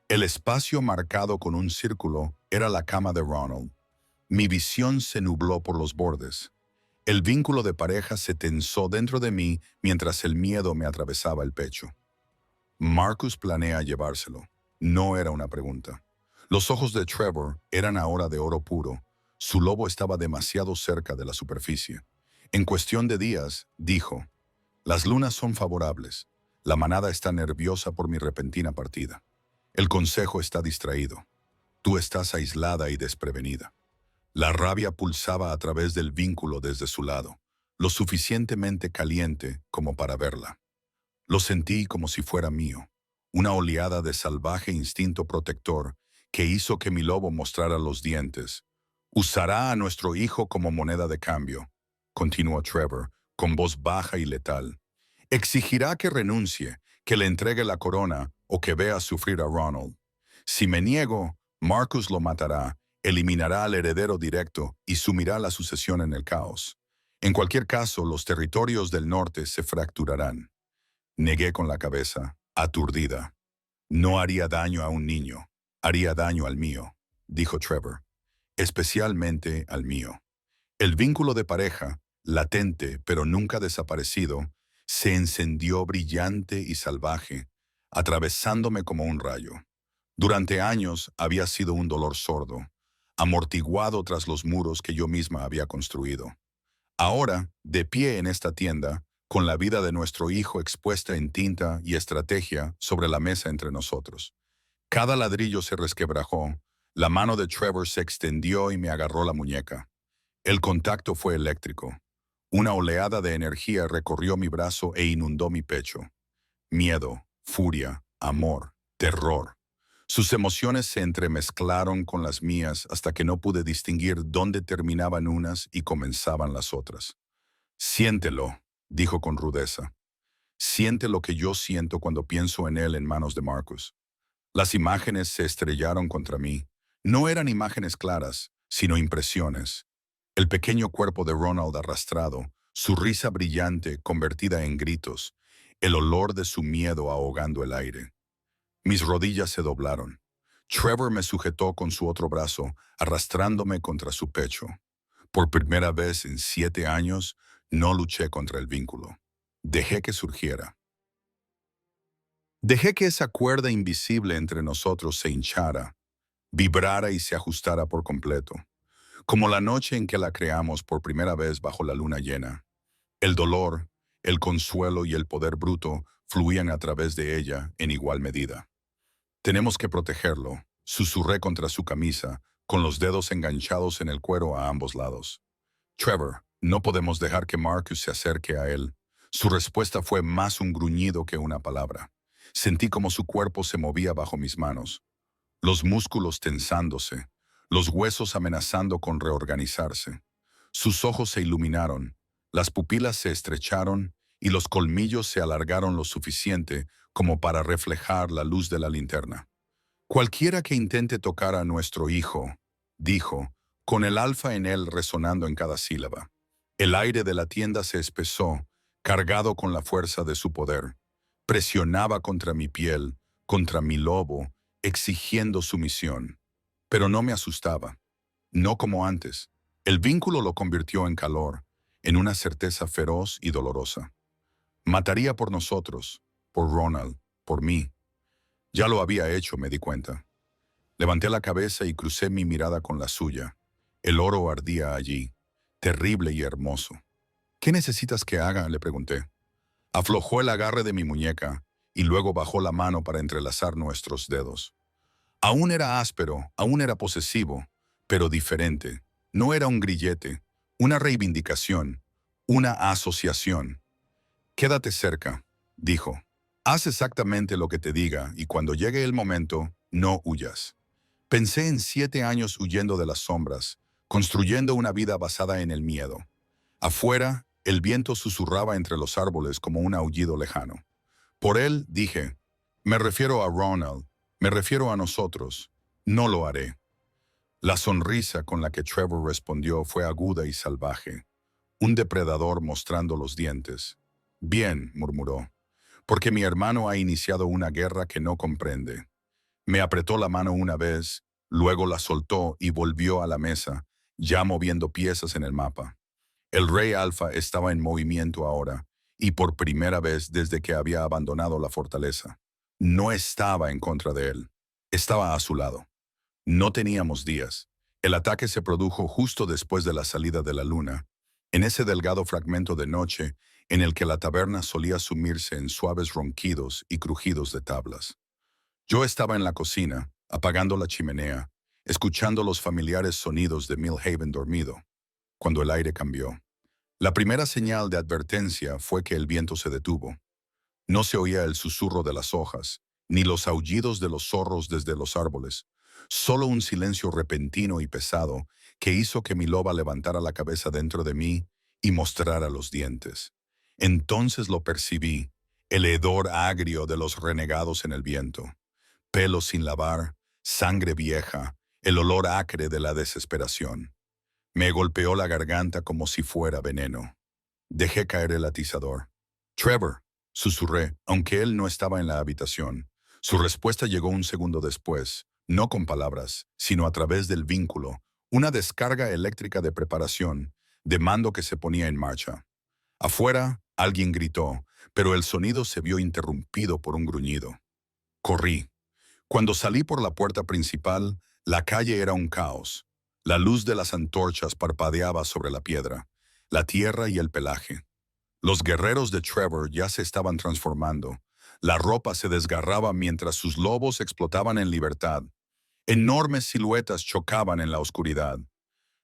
El espacio marcado con un círculo era la cama de Ronald. Mi visión se nubló por los bordes. El vínculo de pareja se tensó dentro de mí mientras el miedo me atravesaba el pecho. Marcus planea llevárselo. No era una pregunta. Los ojos de Trevor eran ahora de oro puro. Su lobo estaba demasiado cerca de la superficie. En cuestión de días, dijo, las lunas son favorables. La manada está nerviosa por mi repentina partida. El consejo está distraído. Tú estás aislada y desprevenida. La rabia pulsaba a través del vínculo desde su lado, lo suficientemente caliente como para verla. Lo sentí como si fuera mío. una oleada de salvaje instinto protector que hizo que mi lobo mostrara los dientes. Usará a nuestro hijo como moneda de cambio, continuó Trevor, con voz baja y letal. Exigirá que renuncie, que le entregue la corona o que vea sufrir a Ronald. Si me niego, Marcus lo matará, eliminará al heredero directo y sumirá la sucesión en el caos. En cualquier caso, los territorios del norte se fracturarán. Negué con la cabeza, aturdida. No haría daño a un niño, haría daño al mío, dijo Trevor, especialmente al mío. El vínculo de pareja, latente pero nunca desaparecido, se encendió brillante y salvaje, atravesándome como un rayo. Durante años había sido un dolor sordo, amortiguado tras los muros que yo misma había construido. Ahora, de pie en esta tienda, con la vida de nuestro hijo expuesta en tinta y estrategia sobre la mesa entre nosotros. Cada ladrillo se resquebrajó, la mano de Trevor se extendió y me agarró la muñeca. El contacto fue eléctrico. Una oleada de energía recorrió mi brazo e inundó mi pecho. Miedo, furia, amor, terror. Sus emociones se entremezclaron con las mías hasta que no pude distinguir dónde terminaban unas y comenzaban las otras. Siéntelo, dijo con rudeza. Siente lo que yo siento cuando pienso en él en manos de Marcus. Las imágenes se estrellaron contra mí. No eran imágenes claras, sino impresiones. El pequeño cuerpo de Ronald arrastrado, su risa brillante convertida en gritos, el olor de su miedo ahogando el aire. Mis rodillas se doblaron. Trevor me sujetó con su otro brazo, arrastrándome contra su pecho. Por primera vez en 7 años, no luché contra el vínculo. Dejé que surgiera. Dejé que esa cuerda invisible entre nosotros se hinchara, vibrara y se ajustara por completo, como la noche en que la creamos por primera vez bajo la luna llena. El dolor, el consuelo y el poder bruto fluían a través de ella en igual medida. Tenemos que protegerlo, susurré contra su camisa, con los dedos enganchados en el cuero a ambos lados. Trevor, no podemos dejar que Marcus se acerque a él. Su respuesta fue más un gruñido que una palabra. Sentí como su cuerpo se movía bajo mis manos, los músculos tensándose, los huesos amenazando con reorganizarse. Sus ojos se iluminaron, las pupilas se estrecharon y los colmillos se alargaron lo suficiente como para reflejar la luz de la linterna. Cualquiera que intente tocar a nuestro hijo, dijo, con el alfa en él resonando en cada sílaba. El aire de la tienda se espesó, cargado con la fuerza de su poder. Presionaba contra mi piel, contra mi lobo, exigiendo sumisión. Pero no me asustaba. No como antes. El vínculo lo convirtió en calor, en una certeza feroz y dolorosa. Mataría por nosotros, por Ronald, por mí. Ya lo había hecho, me di cuenta. Levanté la cabeza y crucé mi mirada con la suya. El oro ardía allí, terrible y hermoso. ¿Qué necesitas que haga?, le pregunté. Aflojó el agarre de mi muñeca y luego bajó la mano para entrelazar nuestros dedos. Aún era áspero, aún era posesivo, pero diferente. No era un grillete, una reivindicación, una asociación. Quédate cerca, dijo. Haz exactamente lo que te diga y cuando llegue el momento, no huyas. Pensé en 7 años huyendo de las sombras, construyendo una vida basada en el miedo. Afuera, el viento susurraba entre los árboles como un aullido lejano. Por él, dije, me refiero a Ronald, me refiero a nosotros, no lo haré. La sonrisa con la que Trevor respondió fue aguda y salvaje, un depredador mostrando los dientes. Bien, murmuró, porque mi hermano ha iniciado una guerra que no comprende. Me apretó la mano una vez, luego la soltó y volvió a la mesa, ya moviendo piezas en el mapa. El Rey Alfa estaba en movimiento ahora, y por primera vez desde que había abandonado la fortaleza. No estaba en contra de él, estaba a su lado. No teníamos días. El ataque se produjo justo después de la salida de la luna, en ese delgado fragmento de noche en el que la taberna solía sumirse en suaves ronquidos y crujidos de tablas. Yo estaba en la cocina, apagando la chimenea, escuchando los familiares sonidos de Millhaven dormido, cuando el aire cambió. La primera señal de advertencia fue que el viento se detuvo. No se oía el susurro de las hojas, ni los aullidos de los zorros desde los árboles, solo un silencio repentino y pesado que hizo que mi loba levantara la cabeza dentro de mí y mostrara los dientes. Entonces lo percibí, el hedor agrio de los renegados en el viento, pelo sin lavar, sangre vieja, el olor acre de la desesperación. Me golpeó la garganta como si fuera veneno. Dejé caer el atizador. Trevor, susurré, aunque él no estaba en la habitación. Su respuesta llegó un segundo después, no con palabras, sino a través del vínculo, una descarga eléctrica de preparación, de mando que se ponía en marcha. Afuera, alguien gritó, pero el sonido se vio interrumpido por un gruñido. Corrí. Cuando salí por la puerta principal, la calle era un caos. La luz de las antorchas parpadeaba sobre la piedra, la tierra y el pelaje. Los guerreros de Trevor ya se estaban transformando. La ropa se desgarraba mientras sus lobos explotaban en libertad. Enormes siluetas chocaban en la oscuridad.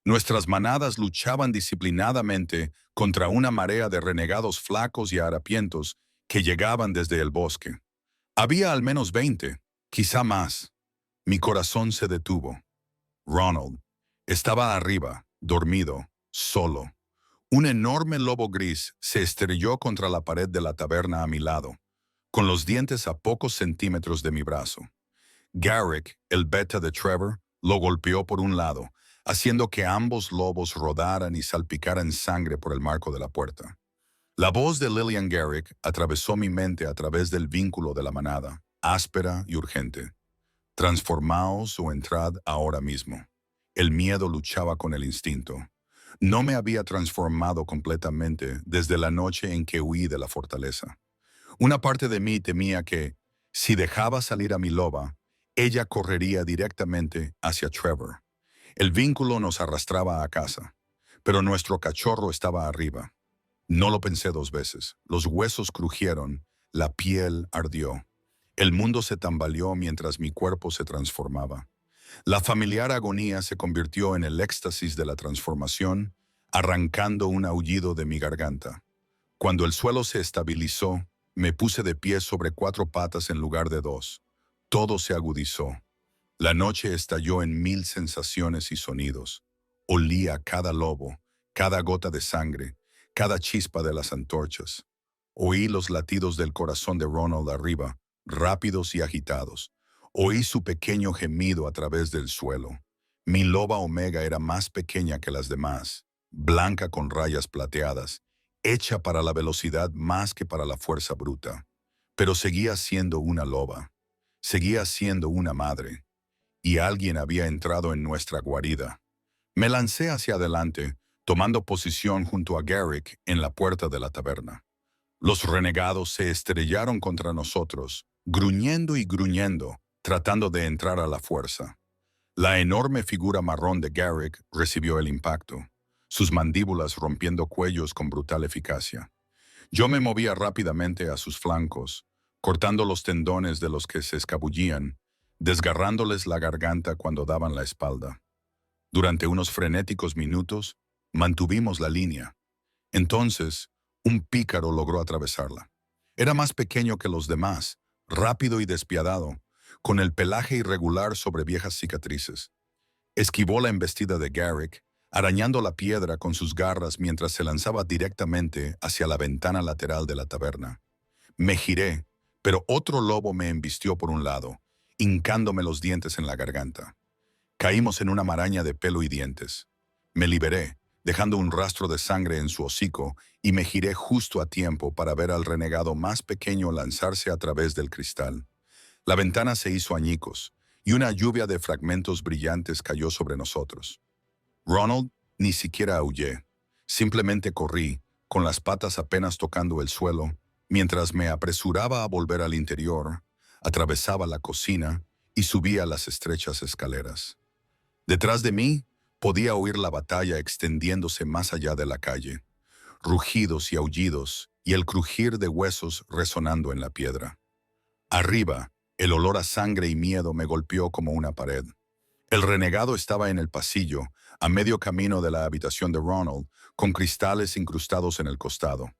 Nuestras manadas luchaban disciplinadamente contra una marea de renegados flacos y harapientos que llegaban desde el bosque. Había al menos 20, quizá más. Mi corazón se detuvo. Ronald estaba arriba, dormido, solo. Un enorme lobo gris se estrelló contra la pared de la taberna a mi lado, con los dientes a pocos centímetros de mi brazo. Garrick, el beta de Trevor, lo golpeó por un lado, haciendo que ambos lobos rodaran y salpicaran sangre por el marco de la puerta. La voz de Lillian Garrick atravesó mi mente a través del vínculo de la manada, áspera y urgente. Transformaos o entrad ahora mismo. El miedo luchaba con el instinto. No me había transformado completamente desde la noche en que huí de la fortaleza. Una parte de mí temía que, si dejaba salir a mi loba, ella correría directamente hacia Trevor. El vínculo nos arrastraba a casa, pero nuestro cachorro estaba arriba. No lo pensé dos veces. Los huesos crujieron, la piel ardió. El mundo se tambaleó mientras mi cuerpo se transformaba. La familiar agonía se convirtió en el éxtasis de la transformación, arrancando un aullido de mi garganta. Cuando el suelo se estabilizó, me puse de pie sobre 4 patas en lugar de 2. Todo se agudizó. La noche estalló en 1000 sensaciones y sonidos. Olía cada lobo, cada gota de sangre, cada chispa de las antorchas. Oí los latidos del corazón de Ronald arriba, rápidos y agitados. Oí su pequeño gemido a través del suelo. Mi loba omega era más pequeña que las demás, blanca con rayas plateadas, hecha para la velocidad más que para la fuerza bruta. Pero seguía siendo una loba. Seguía siendo una madre. Y alguien había entrado en nuestra guarida. Me lancé hacia adelante, tomando posición junto a Garrick en la puerta de la taberna. Los renegados se estrellaron contra nosotros, gruñendo y gruñendo, tratando de entrar a la fuerza. La enorme figura marrón de Garrick recibió el impacto, sus mandíbulas rompiendo cuellos con brutal eficacia. Yo me movía rápidamente a sus flancos, cortando los tendones de los que se escabullían, desgarrándoles la garganta cuando daban la espalda. Durante unos frenéticos minutos, mantuvimos la línea. Entonces, un pícaro logró atravesarla. Era más pequeño que los demás, rápido y despiadado, con el pelaje irregular sobre viejas cicatrices. Esquivó la embestida de Garrick, arañando la piedra con sus garras mientras se lanzaba directamente hacia la ventana lateral de la taberna. Me giré, pero otro lobo me embistió por un lado, hincándome los dientes en la garganta. Caímos en una maraña de pelo y dientes. Me liberé, dejando un rastro de sangre en su hocico, y me giré justo a tiempo para ver al renegado más pequeño lanzarse a través del cristal. La ventana se hizo añicos, y una lluvia de fragmentos brillantes cayó sobre nosotros. Ronald ni siquiera aullé. Simplemente corrí, con las patas apenas tocando el suelo, mientras me apresuraba a volver al interior, atravesaba la cocina y subía las estrechas escaleras. Detrás de mí podía oír la batalla extendiéndose más allá de la calle, rugidos y aullidos y el crujir de huesos resonando en la piedra. Arriba, el olor a sangre y miedo me golpeó como una pared. El renegado estaba en el pasillo, a medio camino de la habitación de Ronald, con cristales incrustados en el costado.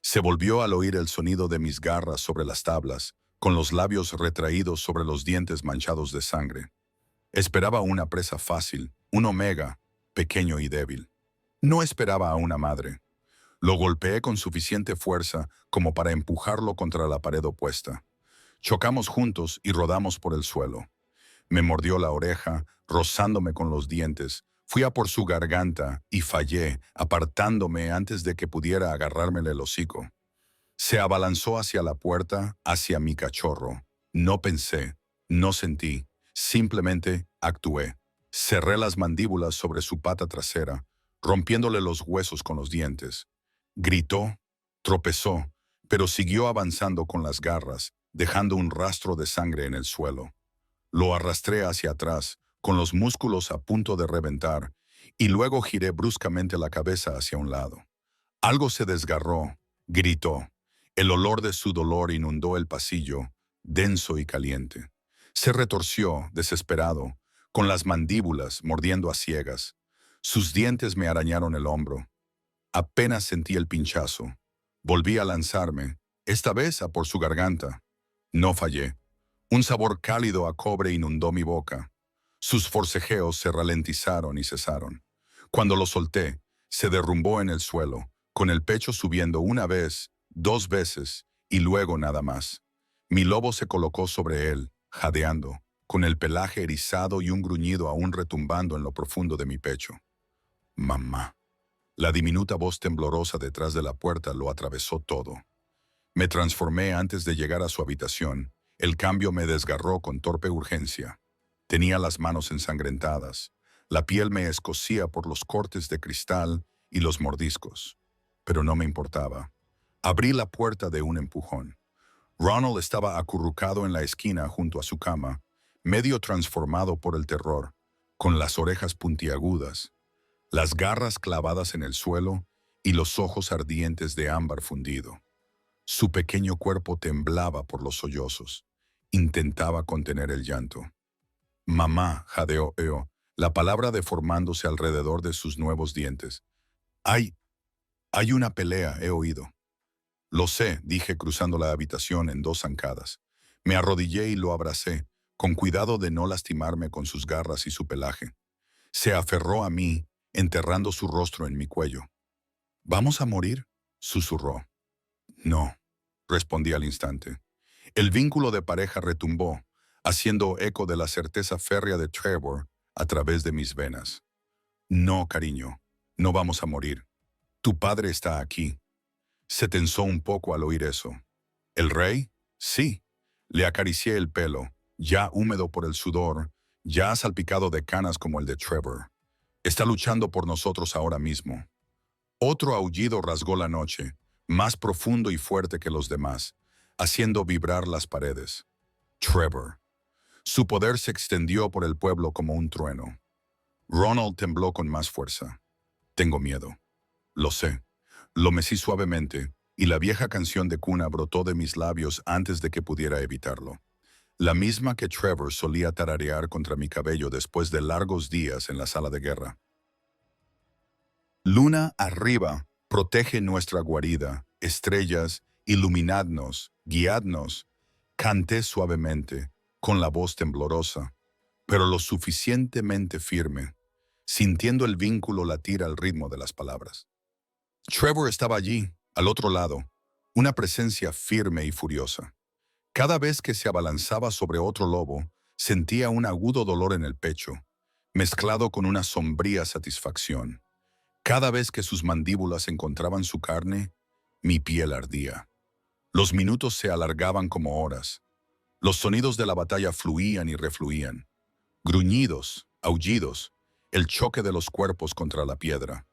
Se volvió al oír el sonido de mis garras sobre las tablas, con los labios retraídos sobre los dientes manchados de sangre. Esperaba una presa fácil, un omega, pequeño y débil. No esperaba a una madre. Lo golpeé con suficiente fuerza como para empujarlo contra la pared opuesta. Chocamos juntos y rodamos por el suelo. Me mordió la oreja, rozándome con los dientes. Fui a por su garganta y fallé, apartándome antes de que pudiera agarrármele el hocico. Se abalanzó hacia la puerta, hacia mi cachorro. No pensé, no sentí, simplemente actué. Cerré las mandíbulas sobre su pata trasera, rompiéndole los huesos con los dientes. Gritó, tropezó, pero siguió avanzando con las garras, dejando un rastro de sangre en el suelo. Lo arrastré hacia atrás, con los músculos a punto de reventar, y luego giré bruscamente la cabeza hacia un lado. Algo se desgarró, gritó. El olor de su dolor inundó el pasillo, denso y caliente. Se retorció, desesperado, con las mandíbulas mordiendo a ciegas. Sus dientes me arañaron el hombro. Apenas sentí el pinchazo. Volví a lanzarme, esta vez a por su garganta. No fallé. Un sabor cálido a cobre inundó mi boca. Sus forcejeos se ralentizaron y cesaron. Cuando lo solté, se derrumbó en el suelo, con el pecho subiendo una vez, 2 veces, y luego nada más. Mi lobo se colocó sobre él, jadeando, con el pelaje erizado y un gruñido aún retumbando en lo profundo de mi pecho. Mamá. La diminuta voz temblorosa detrás de la puerta lo atravesó todo. Me transformé antes de llegar a su habitación. El cambio me desgarró con torpe urgencia. Tenía las manos ensangrentadas. La piel me escocía por los cortes de cristal y los mordiscos. Pero no me importaba. Abrí la puerta de un empujón. Ronald estaba acurrucado en la esquina junto a su cama, medio transformado por el terror, con las orejas puntiagudas, las garras clavadas en el suelo y los ojos ardientes de ámbar fundido. Su pequeño cuerpo temblaba por los sollozos. Intentaba contener el llanto. Mamá, jadeó, la palabra deformándose alrededor de sus nuevos dientes. Hay una pelea, he oído. Lo sé, dije cruzando la habitación en 2 zancadas. Me arrodillé y lo abracé, con cuidado de no lastimarme con sus garras y su pelaje. Se aferró a mí, enterrando su rostro en mi cuello. ¿Vamos a morir?, susurró. No, respondí al instante. El vínculo de pareja retumbó, haciendo eco de la certeza férrea de Trevor a través de mis venas. No, cariño, no vamos a morir. Tu padre está aquí. Se tensó un poco al oír eso. ¿El rey? Sí. Le acaricié el pelo, ya húmedo por el sudor, ya salpicado de canas como el de Trevor. Está luchando por nosotros ahora mismo. Otro aullido rasgó la noche, más profundo y fuerte que los demás, haciendo vibrar las paredes. Trevor. Su poder se extendió por el pueblo como un trueno. Ronald tembló con más fuerza. Tengo miedo. Lo sé. Lo mecí suavemente, y la vieja canción de cuna brotó de mis labios antes de que pudiera evitarlo. La misma que Trevor solía tararear contra mi cabello después de largos días en la sala de guerra. Luna arriba, protege nuestra guarida. Estrellas, iluminadnos, guiadnos. Canté suavemente, con la voz temblorosa, pero lo suficientemente firme, sintiendo el vínculo latir al ritmo de las palabras. Trevor estaba allí, al otro lado, una presencia firme y furiosa. Cada vez que se abalanzaba sobre otro lobo, sentía un agudo dolor en el pecho, mezclado con una sombría satisfacción. Cada vez que sus mandíbulas encontraban su carne, mi piel ardía. Los minutos se alargaban como horas. Los sonidos de la batalla fluían y refluían. Gruñidos, aullidos, el choque de los cuerpos contra la piedra.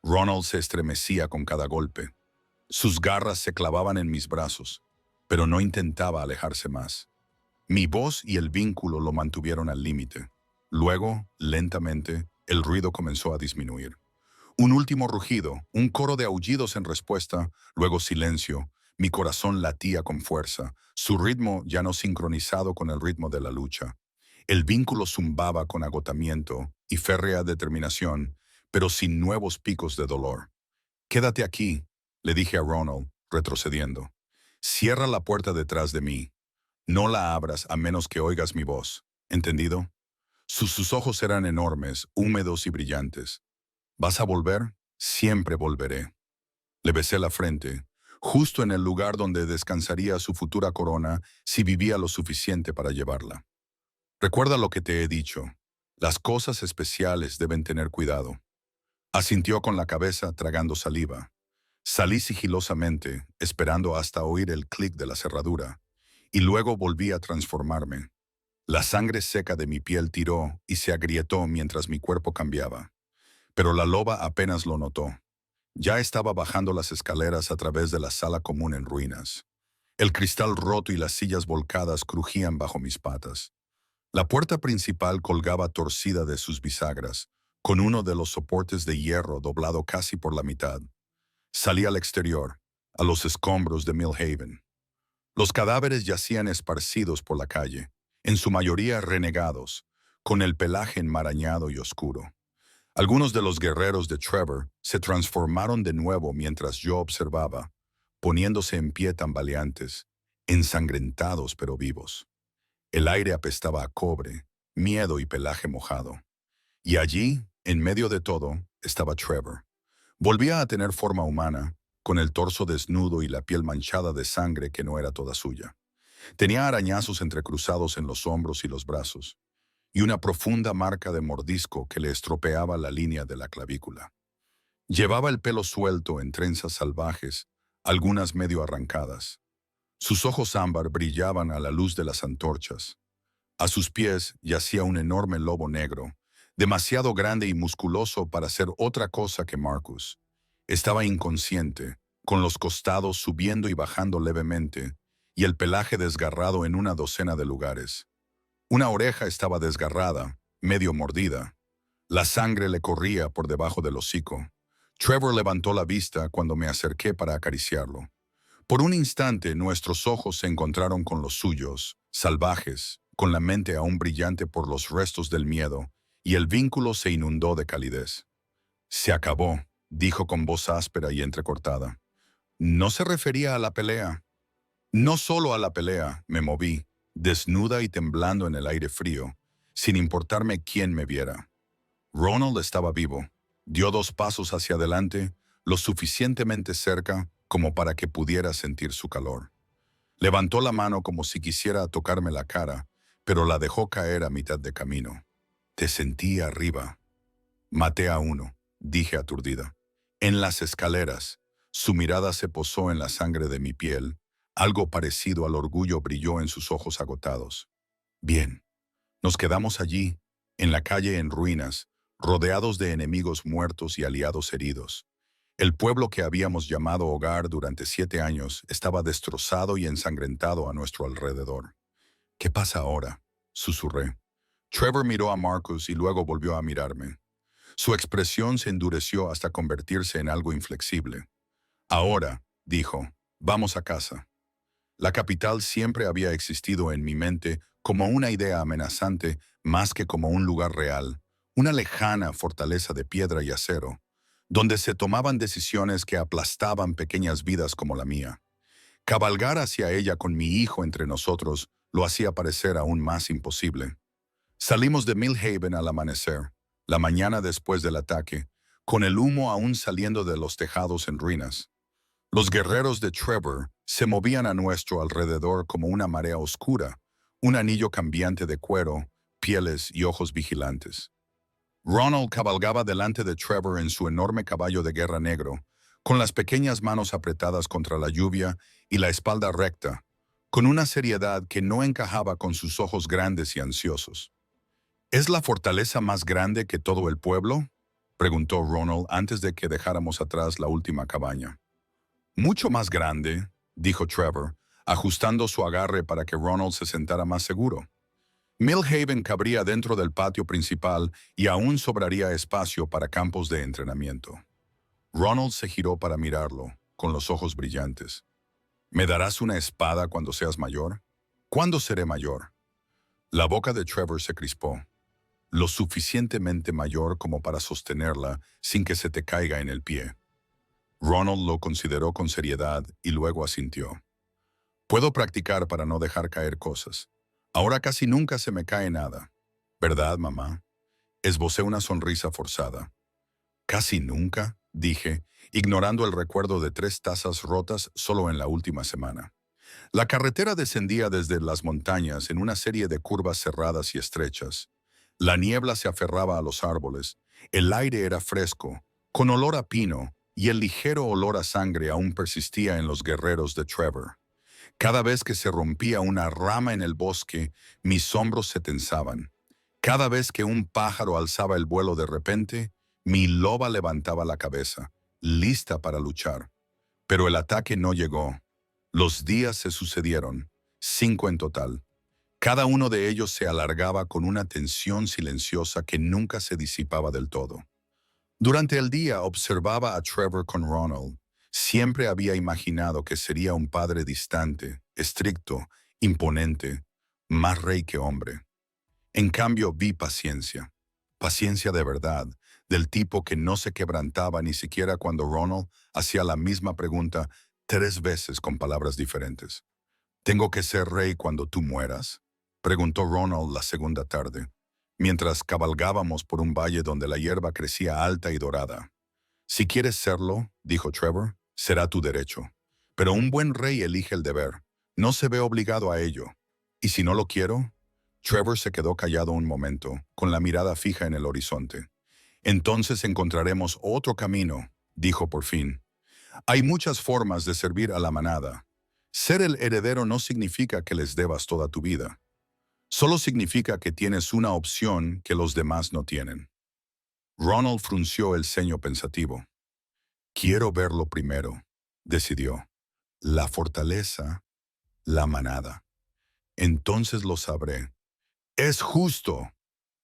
Ronald se estremecía con cada golpe. Sus garras se clavaban en mis brazos, pero no intentaba alejarse más. Mi voz y el vínculo lo mantuvieron al límite. Luego, lentamente, el ruido comenzó a disminuir. Un último rugido, un coro de aullidos en respuesta, luego silencio. Mi corazón latía con fuerza, su ritmo ya no sincronizado con el ritmo de la lucha. El vínculo zumbaba con agotamiento y férrea determinación, pero sin nuevos picos de dolor. «Quédate aquí», le dije a Ronald, retrocediendo. «Cierra la puerta detrás de mí. No la abras a menos que oigas mi voz. ¿Entendido? Sus ojos eran enormes, húmedos y brillantes. ¿Vas a volver? Siempre volveré. Le besé la frente, justo en el lugar donde descansaría su futura corona si vivía lo suficiente para llevarla. Recuerda lo que te he dicho. Las cosas especiales deben tener cuidado. Asintió con la cabeza, tragando saliva. Salí sigilosamente, esperando hasta oír el clic de la cerradura, y luego volví a transformarme. La sangre seca de mi piel tiró y se agrietó mientras mi cuerpo cambiaba. Pero la loba apenas lo notó. Ya estaba bajando las escaleras a través de la sala común en ruinas. El cristal roto y las sillas volcadas crujían bajo mis patas. La puerta principal colgaba torcida de sus bisagras, con uno de los soportes de hierro doblado casi por la mitad. Salí al exterior, a los escombros de Millhaven. Los cadáveres yacían esparcidos por la calle, en su mayoría renegados, con el pelaje enmarañado y oscuro. Algunos de los guerreros de Trevor se transformaron de nuevo mientras yo observaba, poniéndose en pie tambaleantes, ensangrentados pero vivos. El aire apestaba a cobre, miedo y pelaje mojado. Y allí, en medio de todo, estaba Trevor. Volvía a tener forma humana, con el torso desnudo y la piel manchada de sangre que no era toda suya. Tenía arañazos entrecruzados en los hombros y los brazos, y una profunda marca de mordisco que le estropeaba la línea de la clavícula. Llevaba el pelo suelto en trenzas salvajes, algunas medio arrancadas. Sus ojos ámbar brillaban a la luz de las antorchas. A sus pies yacía un enorme lobo negro, demasiado grande y musculoso para ser otra cosa que Marcus. Estaba inconsciente, con los costados subiendo y bajando levemente, y el pelaje desgarrado en una docena de lugares. Una oreja estaba desgarrada, medio mordida. La sangre le corría por debajo del hocico. Trevor levantó la vista cuando me acerqué para acariciarlo. Por un instante nuestros ojos se encontraron con los suyos, salvajes, con la mente aún brillante por los restos del miedo, y el vínculo se inundó de calidez. «Se acabó», dijo con voz áspera y entrecortada. No se refería a la pelea. No solo a la pelea, me moví, desnuda y temblando en el aire frío, sin importarme quién me viera. Ronald estaba vivo. Dio 2 pasos hacia adelante, lo suficientemente cerca como para que pudiera sentir su calor. Levantó la mano como si quisiera tocarme la cara, pero la dejó caer a mitad de camino. Te sentí arriba. Maté a uno, dije aturdida. En las escaleras, su mirada se posó en la sangre de mi piel. Algo parecido al orgullo brilló en sus ojos agotados. Bien. Nos quedamos allí, en la calle en ruinas, rodeados de enemigos muertos y aliados heridos. El pueblo que habíamos llamado hogar durante 7 años estaba destrozado y ensangrentado a nuestro alrededor. ¿Qué pasa ahora?, susurré. Trevor miró a Marcus y luego volvió a mirarme. Su expresión se endureció hasta convertirse en algo inflexible. Ahora, dijo, vamos a casa. La capital siempre había existido en mi mente como una idea amenazante más que como un lugar real, una lejana fortaleza de piedra y acero, donde se tomaban decisiones que aplastaban pequeñas vidas como la mía. Cabalgar hacia ella con mi hijo entre nosotros lo hacía parecer aún más imposible. Salimos de Millhaven al amanecer, la mañana después del ataque, con el humo aún saliendo de los tejados en ruinas. Los guerreros de Trevor se movían a nuestro alrededor como una marea oscura, un anillo cambiante de cuero, pieles y ojos vigilantes. Ronald cabalgaba delante de Trevor en su enorme caballo de guerra negro, con las pequeñas manos apretadas contra la lluvia y la espalda recta, con una seriedad que no encajaba con sus ojos grandes y ansiosos. ¿Es la fortaleza más grande que todo el pueblo?, preguntó Ronald antes de que dejáramos atrás la última cabaña. Mucho más grande, dijo Trevor, ajustando su agarre para que Ronald se sentara más seguro. Millhaven cabría dentro del patio principal y aún sobraría espacio para campos de entrenamiento. Ronald se giró para mirarlo, con los ojos brillantes. ¿Me darás una espada cuando seas mayor? ¿Cuándo seré mayor? La boca de Trevor se crispó. Lo suficientemente mayor como para sostenerla sin que se te caiga en el pie. Ronald lo consideró con seriedad y luego asintió. Puedo practicar para no dejar caer cosas. Ahora casi nunca se me cae nada. ¿Verdad, mamá? Esbocé una sonrisa forzada. Casi nunca, dije, ignorando el recuerdo de 3 tazas rotas solo en la última semana. La carretera descendía desde las montañas en una serie de curvas cerradas y estrechas. La niebla se aferraba a los árboles, el aire era fresco, con olor a pino, y el ligero olor a sangre aún persistía en los guerreros de Trevor. Cada vez que se rompía una rama en el bosque, mis hombros se tensaban. Cada vez que un pájaro alzaba el vuelo de repente, mi loba levantaba la cabeza, lista para luchar. Pero el ataque no llegó. Los días se sucedieron, 5 en total. Cada uno de ellos se alargaba con una tensión silenciosa que nunca se disipaba del todo. Durante el día observaba a Trevor con Ronald. Siempre había imaginado que sería un padre distante, estricto, imponente, más rey que hombre. En cambio vi paciencia. Paciencia de verdad, del tipo que no se quebrantaba ni siquiera cuando Ronald hacía la misma pregunta 3 veces con palabras diferentes. ¿Tengo que ser rey cuando tú mueras?, preguntó Ronald la segunda tarde, mientras cabalgábamos por un valle donde la hierba crecía alta y dorada. Si quieres serlo, dijo Trevor, será tu derecho. Pero un buen rey elige el deber. No se ve obligado a ello. ¿Y si no lo quiero? Trevor se quedó callado un momento, con la mirada fija en el horizonte. Entonces encontraremos otro camino, dijo por fin. Hay muchas formas de servir a la manada. Ser el heredero no significa que les debas toda tu vida. Solo significa que tienes una opción que los demás no tienen. Ronald frunció el ceño pensativo. Quiero verlo primero, decidió. La fortaleza, la manada. Entonces lo sabré. Es justo,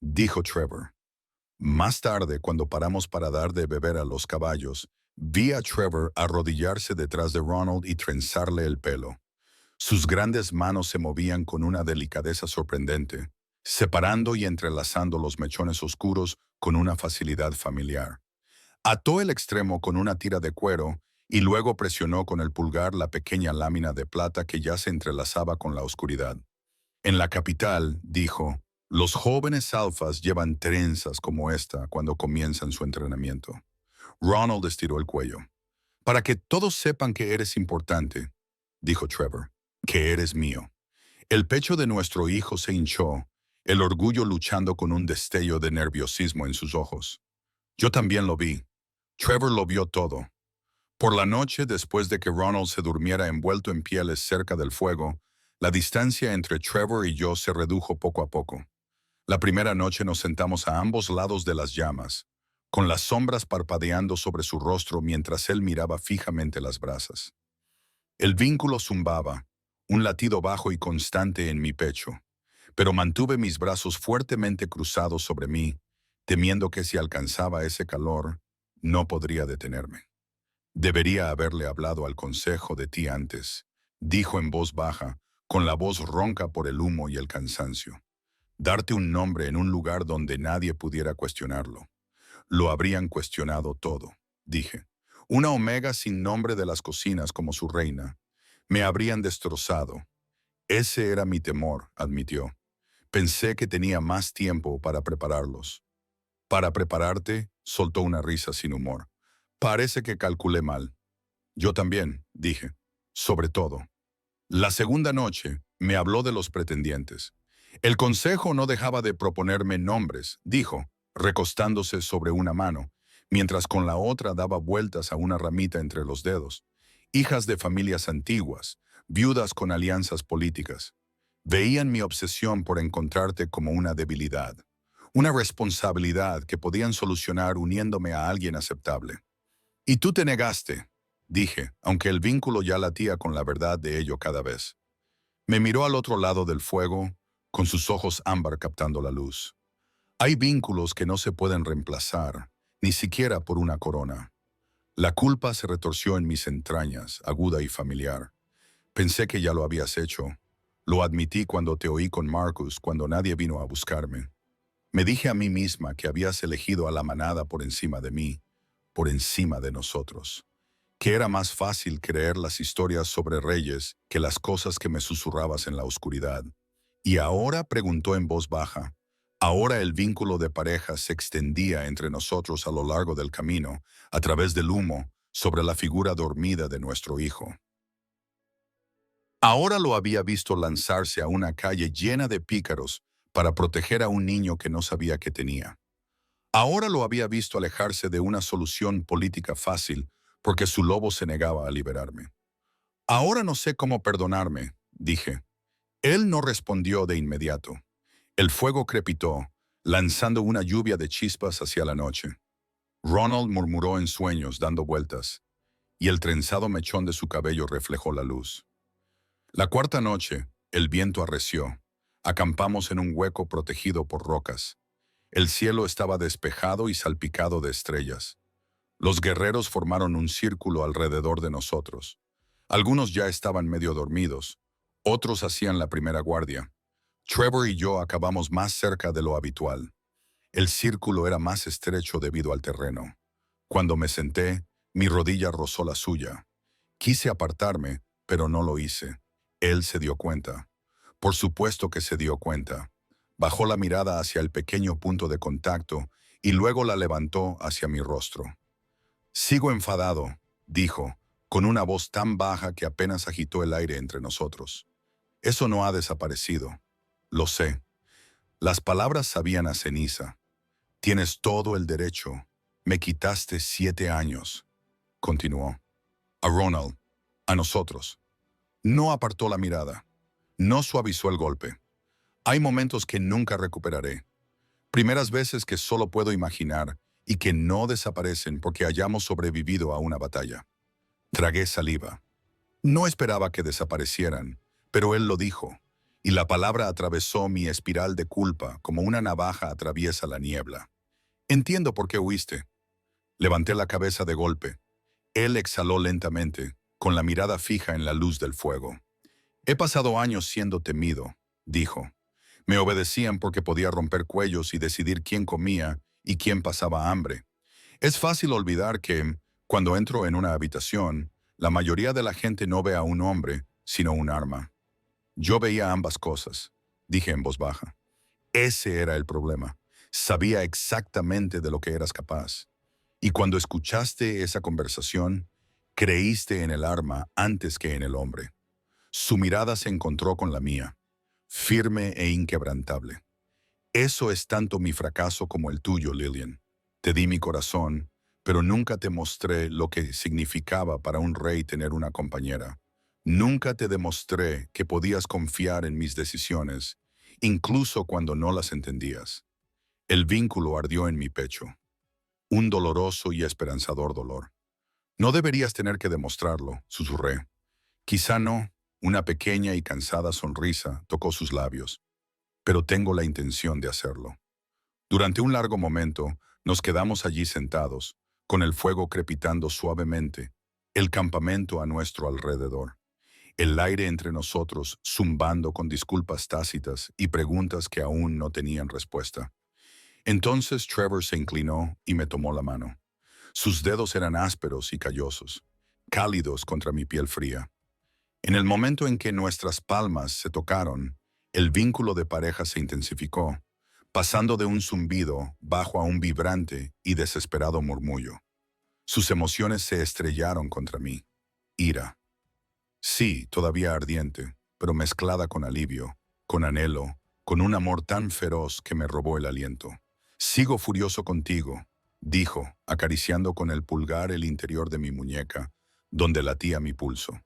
dijo Trevor. Más tarde, cuando paramos para dar de beber a los caballos, vi a Trevor arrodillarse detrás de Ronald y trenzarle el pelo. Sus grandes manos se movían con una delicadeza sorprendente, separando y entrelazando los mechones oscuros con una facilidad familiar. Ató el extremo con una tira de cuero y luego presionó con el pulgar la pequeña lámina de plata que ya se entrelazaba con la oscuridad. En la capital, dijo, los jóvenes alfas llevan trenzas como esta cuando comienzan su entrenamiento. Ronald estiró el cuello. Para que todos sepan que eres importante, dijo Trevor, que eres mío. El pecho de nuestro hijo se hinchó, el orgullo luchando con un destello de nerviosismo en sus ojos. Yo también lo vi. Trevor lo vio todo. Por la noche, después de que Ronald se durmiera envuelto en pieles cerca del fuego, la distancia entre Trevor y yo se redujo poco a poco. La primera noche nos sentamos a ambos lados de las llamas, con las sombras parpadeando sobre su rostro mientras él miraba fijamente las brasas. El vínculo zumbaba, un latido bajo y constante en mi pecho, pero mantuve mis brazos fuertemente cruzados sobre mí, temiendo que si alcanzaba ese calor, no podría detenerme. Debería haberle hablado al consejo de ti antes, dijo en voz baja, con la voz ronca por el humo y el cansancio. Darte un nombre en un lugar donde nadie pudiera cuestionarlo. Lo habrían cuestionado todo, dije. Una omega sin nombre de las cocinas como su reina. Me habrían destrozado. Ese era mi temor, admitió. Pensé que tenía más tiempo para prepararlos. Para prepararte, soltó una risa sin humor. Parece que calculé mal. Yo también, dije. Sobre todo. La segunda noche, me habló de los pretendientes. El consejo no dejaba de proponerme nombres, dijo, recostándose sobre una mano, mientras con la otra daba vueltas a una ramita entre los dedos. Hijas de familias antiguas, viudas con alianzas políticas. Veían mi obsesión por encontrarte como una debilidad, una responsabilidad que podían solucionar uniéndome a alguien aceptable. Y tú te negaste, dije, aunque el vínculo ya latía con la verdad de ello cada vez. Me miró al otro lado del fuego, con sus ojos ámbar captando la luz. Hay vínculos que no se pueden reemplazar, ni siquiera por una corona. La culpa se retorció en mis entrañas, aguda y familiar. Pensé que ya lo habías hecho. Lo admití cuando te oí con Marcus, cuando nadie vino a buscarme. Me dije a mí misma que habías elegido a la manada por encima de mí, por encima de nosotros. que era más fácil creer las historias sobre reyes que las cosas que me susurrabas en la oscuridad. Y ahora preguntó en voz baja. Ahora el vínculo de pareja se extendía entre nosotros a lo largo del camino, a través del humo, sobre la figura dormida de nuestro hijo. Ahora lo había visto lanzarse a una calle llena de pícaros para proteger a un niño que no sabía que tenía. Ahora lo había visto alejarse de una solución política fácil porque su lobo se negaba a liberarme. Ahora no sé cómo perdonarme, dije. Él no respondió de inmediato. El fuego crepitó, lanzando una lluvia de chispas hacia la noche. Ronald murmuró en sueños, dando vueltas, y el trenzado mechón de su cabello reflejó la luz. La cuarta noche, el viento arreció. Acampamos en un hueco protegido por rocas. El cielo estaba despejado y salpicado de estrellas. Los guerreros formaron un círculo alrededor de nosotros. Algunos ya estaban medio dormidos, otros hacían la primera guardia. Trevor y yo acabamos más cerca de lo habitual. El círculo era más estrecho debido al terreno. Cuando me senté, mi rodilla rozó la suya. Quise apartarme, pero no lo hice. Él se dio cuenta. Por supuesto que se dio cuenta. Bajó la mirada hacia el pequeño punto de contacto y luego la levantó hacia mi rostro. Sigo enfadado, dijo, con una voz tan baja que apenas agitó el aire entre nosotros. Eso no ha desaparecido. Lo sé. Las palabras sabían a ceniza. Tienes todo el derecho. Me quitaste 7 años, continuó. A Ronald, a nosotros. No apartó la mirada. No suavizó el golpe. Hay momentos que nunca recuperaré. Primeras veces que solo puedo imaginar y que no desaparecen porque hayamos sobrevivido a una batalla. Tragué saliva. No esperaba que desaparecieran, pero él lo dijo, y la palabra atravesó mi espiral de culpa como una navaja atraviesa la niebla. Entiendo por qué huiste. Levanté la cabeza de golpe. Él exhaló lentamente, con la mirada fija en la luz del fuego. He pasado años siendo temido, dijo. Me obedecían porque podía romper cuellos y decidir quién comía y quién pasaba hambre. Es fácil olvidar que, cuando entro en una habitación, la mayoría de la gente no ve a un hombre, sino un arma. Yo veía ambas cosas, dije en voz baja. Ese era el problema. Sabía exactamente de lo que eras capaz. Y cuando escuchaste esa conversación, creíste en el arma antes que en el hombre. Su mirada se encontró con la mía, firme e inquebrantable. Eso es tanto mi fracaso como el tuyo, Lillian. Te di mi corazón, pero nunca te mostré lo que significaba para un rey tener una compañera. Nunca te demostré que podías confiar en mis decisiones, incluso cuando no las entendías. El vínculo ardió en mi pecho, un doloroso y esperanzador dolor. No deberías tener que demostrarlo, susurré. Quizá no. Una pequeña y cansada sonrisa tocó sus labios, pero tengo la intención de hacerlo. Durante un largo momento, nos quedamos allí sentados, con el fuego crepitando suavemente, el campamento a nuestro alrededor, el aire entre nosotros zumbando con disculpas tácitas y preguntas que aún no tenían respuesta. Entonces Trevor se inclinó y me tomó la mano. Sus dedos eran ásperos y callosos, cálidos contra mi piel fría. En el momento en que nuestras palmas se tocaron, el vínculo de pareja se intensificó, pasando de un zumbido bajo a un vibrante y desesperado murmullo. Sus emociones se estrellaron contra mí. Ira. Sí, todavía ardiente, pero mezclada con alivio, con anhelo, con un amor tan feroz que me robó el aliento. Sigo furioso contigo, dijo, acariciando con el pulgar el interior de mi muñeca, donde latía mi pulso.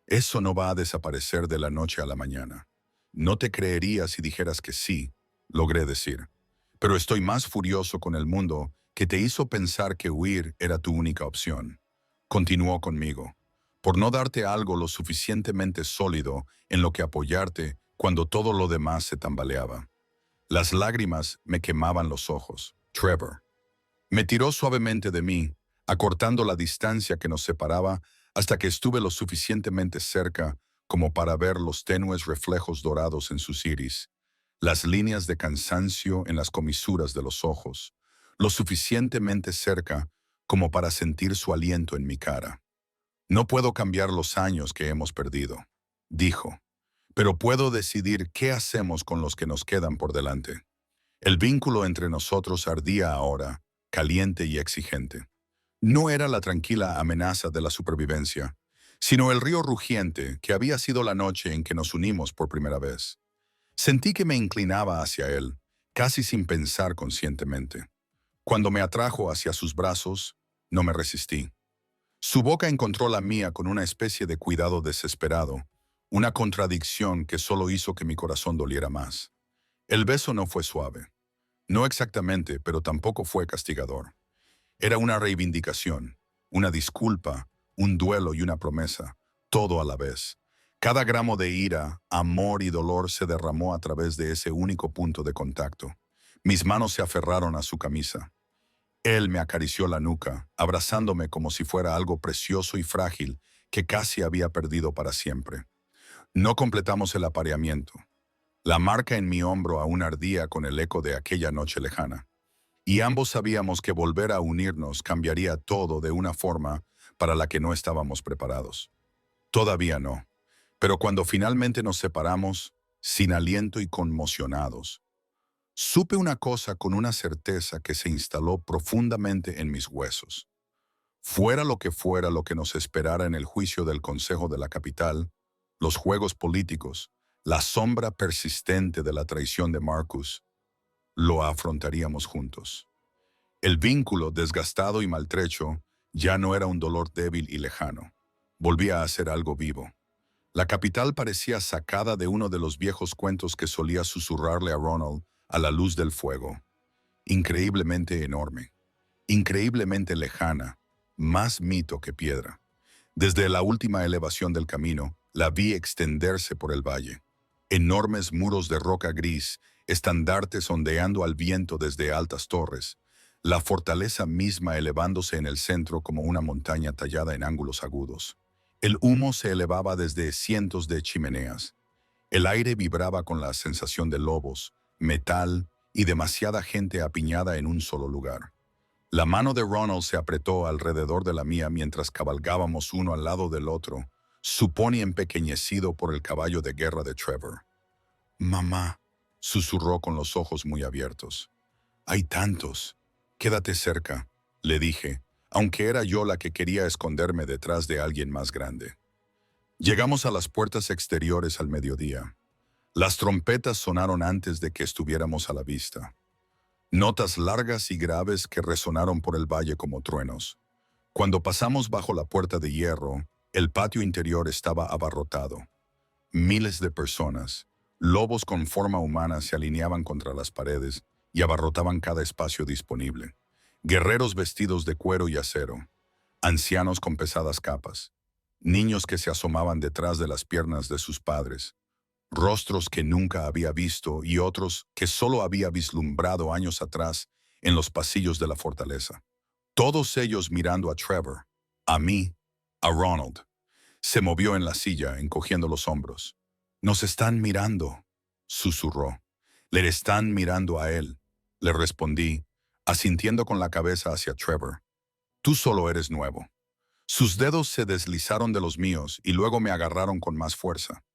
Eso no va a desaparecer de la noche a la mañana. No te creería si dijeras que sí, logré decir. Pero estoy más furioso con el mundo que te hizo pensar que huir era tu única opción. Continuó conmigo, por no darte algo lo suficientemente sólido en lo que apoyarte cuando todo lo demás se tambaleaba. Las lágrimas me quemaban los ojos. Trevor. Me tiró suavemente de mí, acortando la distancia que nos separaba hasta que estuve lo suficientemente cerca como para ver los tenues reflejos dorados en sus iris, las líneas de cansancio en las comisuras de los ojos, lo suficientemente cerca como para sentir su aliento en mi cara. No puedo cambiar los años que hemos perdido, dijo, pero puedo decidir qué hacemos con los que nos quedan por delante. El vínculo entre nosotros ardía ahora, caliente y exigente. No era la tranquila amenaza de la supervivencia, sino el río rugiente que había sido la noche en que nos unimos por primera vez. Sentí que me inclinaba hacia él, casi sin pensar conscientemente. Cuando me atrajo hacia sus brazos, no me resistí. Su boca encontró la mía con una especie de cuidado desesperado, una contradicción que solo hizo que mi corazón doliera más. El beso no fue suave. No exactamente, pero tampoco fue castigador. Era una reivindicación, una disculpa, un duelo y una promesa, todo a la vez. Cada gramo de ira, amor y dolor se derramó a través de ese único punto de contacto. Mis manos se aferraron a su camisa. Él me acarició la nuca, abrazándome como si fuera algo precioso y frágil que casi había perdido para siempre. No completamos el apareamiento. La marca en mi hombro aún ardía con el eco de aquella noche lejana. Y ambos sabíamos que volver a unirnos cambiaría todo de una forma para la que no estábamos preparados. Todavía no. Pero cuando finalmente nos separamos, sin aliento y conmocionados, supe una cosa con una certeza que se instaló profundamente en mis huesos. Fuera lo que nos esperara en el juicio del Consejo de la Capital, los juegos políticos, la sombra persistente de la traición de Marcus, lo afrontaríamos juntos. El vínculo, desgastado y maltrecho, ya no era un dolor débil y lejano. Volvía a ser algo vivo. La capital parecía sacada de uno de los viejos cuentos que solía susurrarle a Ronald a la luz del fuego. Increíblemente enorme, increíblemente lejana, más mito que piedra. Desde la última elevación del camino, la vi extenderse por el valle. Enormes muros de roca gris, estandartes ondeando al viento desde altas torres, la fortaleza misma elevándose en el centro como una montaña tallada en ángulos agudos. El humo se elevaba desde cientos de chimeneas. El aire vibraba con la sensación de lobos, metal y demasiada gente apiñada en un solo lugar. La mano de Ronald se apretó alrededor de la mía mientras cabalgábamos uno al lado del otro, su pony empequeñecido por el caballo de guerra de Trevor. «Mamá», susurró con los ojos muy abiertos. «Hay tantos. Quédate cerca», le dije, aunque era yo la que quería esconderme detrás de alguien más grande. Llegamos a las puertas exteriores al mediodía. Las trompetas sonaron antes de que estuviéramos a la vista. Notas largas y graves que resonaron por el valle como truenos. Cuando pasamos bajo la puerta de hierro, el patio interior estaba abarrotado. Miles de personas, lobos con forma humana se alineaban contra las paredes y abarrotaban cada espacio disponible. Guerreros vestidos de cuero y acero, ancianos con pesadas capas, niños que se asomaban detrás de las piernas de sus padres, rostros que nunca había visto y otros que solo había vislumbrado años atrás en los pasillos de la fortaleza. Todos ellos mirando a Trevor, a mí, a Ronald. Se movió en la silla, encogiendo los hombros. «Nos están mirando», susurró. «Le están mirando a él», le respondí, asintiendo con la cabeza hacia Trevor. «Tú solo eres nuevo». Sus dedos se deslizaron de los míos y luego me agarraron con más fuerza.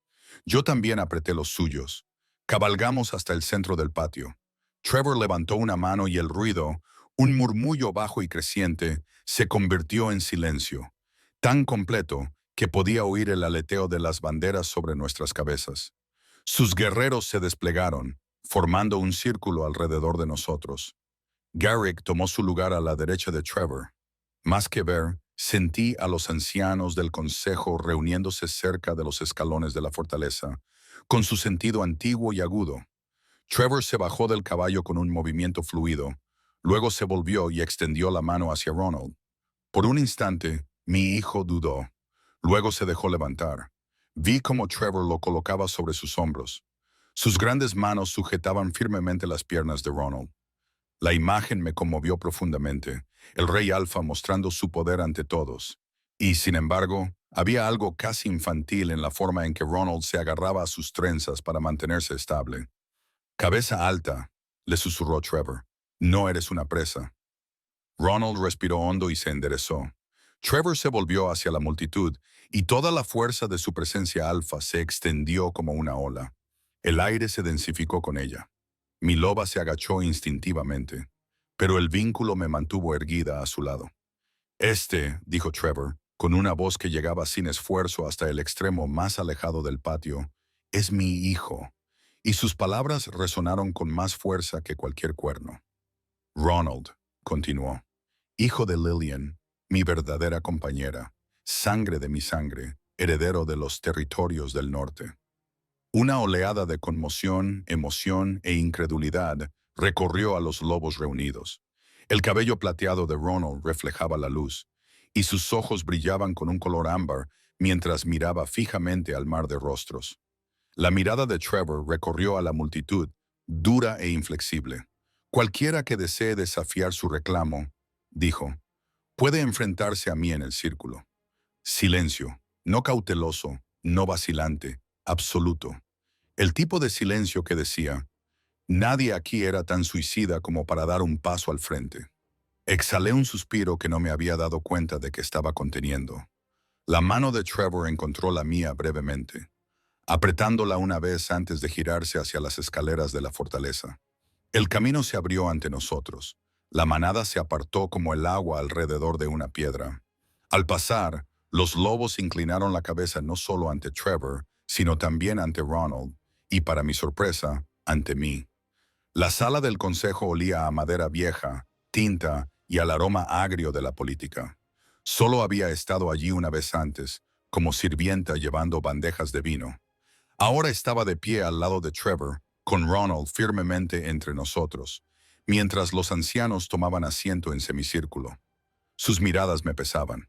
Yo también apreté los suyos. Cabalgamos hasta el centro del patio. Trevor levantó una mano y el ruido, un murmullo bajo y creciente, se convirtió en silencio, tan completo que podía oír el aleteo de las banderas sobre nuestras cabezas. Sus guerreros se desplegaron, formando un círculo alrededor de nosotros. Garrick tomó su lugar a la derecha de Trevor. Más que ver, sentí a los ancianos del consejo reuniéndose cerca de los escalones de la fortaleza, con su sentido antiguo y agudo. Trevor se bajó del caballo con un movimiento fluido, luego se volvió y extendió la mano hacia Ronald. Por un instante, mi hijo dudó. Luego se dejó levantar. Vi cómo Trevor lo colocaba sobre sus hombros. Sus grandes manos sujetaban firmemente las piernas de Ronald. La imagen me conmovió profundamente, el rey alfa mostrando su poder ante todos. Y, sin embargo, había algo casi infantil en la forma en que Ronald se agarraba a sus trenzas para mantenerse estable. «Cabeza alta», le susurró Trevor. «No eres una presa». Ronald respiró hondo y se enderezó. Trevor se volvió hacia la multitud y toda la fuerza de su presencia alfa se extendió como una ola. El aire se densificó con ella. Mi loba se agachó instintivamente, pero el vínculo me mantuvo erguida a su lado. Dijo Trevor, con una voz que llegaba sin esfuerzo hasta el extremo más alejado del patio, es mi hijo. Y sus palabras resonaron con más fuerza que cualquier cuerno. Ronald, continuó, hijo de Lillian, mi verdadera compañera, sangre de mi sangre, heredero de los territorios del norte. Una oleada de conmoción, emoción e incredulidad recorrió a los lobos reunidos. El cabello plateado de Ronald reflejaba la luz, y sus ojos brillaban con un color ámbar mientras miraba fijamente al mar de rostros. La mirada de Trevor recorrió a la multitud, dura e inflexible. Cualquiera que desee desafiar su reclamo, dijo, puede enfrentarse a mí en el círculo. Silencio, no cauteloso, no vacilante, absoluto. El tipo de silencio que decía, nadie aquí era tan suicida como para dar un paso al frente. Exhalé un suspiro que no me había dado cuenta de que estaba conteniendo. La mano de Trevor encontró la mía brevemente, apretándola una vez antes de girarse hacia las escaleras de la fortaleza. El camino se abrió ante nosotros. La manada se apartó como el agua alrededor de una piedra. Al pasar, los lobos inclinaron la cabeza no solo ante Trevor, sino también ante Ronald, y para mi sorpresa, ante mí. La sala del consejo olía a madera vieja, tinta y al aroma agrio de la política. Solo había estado allí una vez antes, como sirvienta llevando bandejas de vino. Ahora estaba de pie al lado de Trevor, con Ronald firmemente entre nosotros, mientras los ancianos tomaban asiento en semicírculo. Sus miradas me pesaban.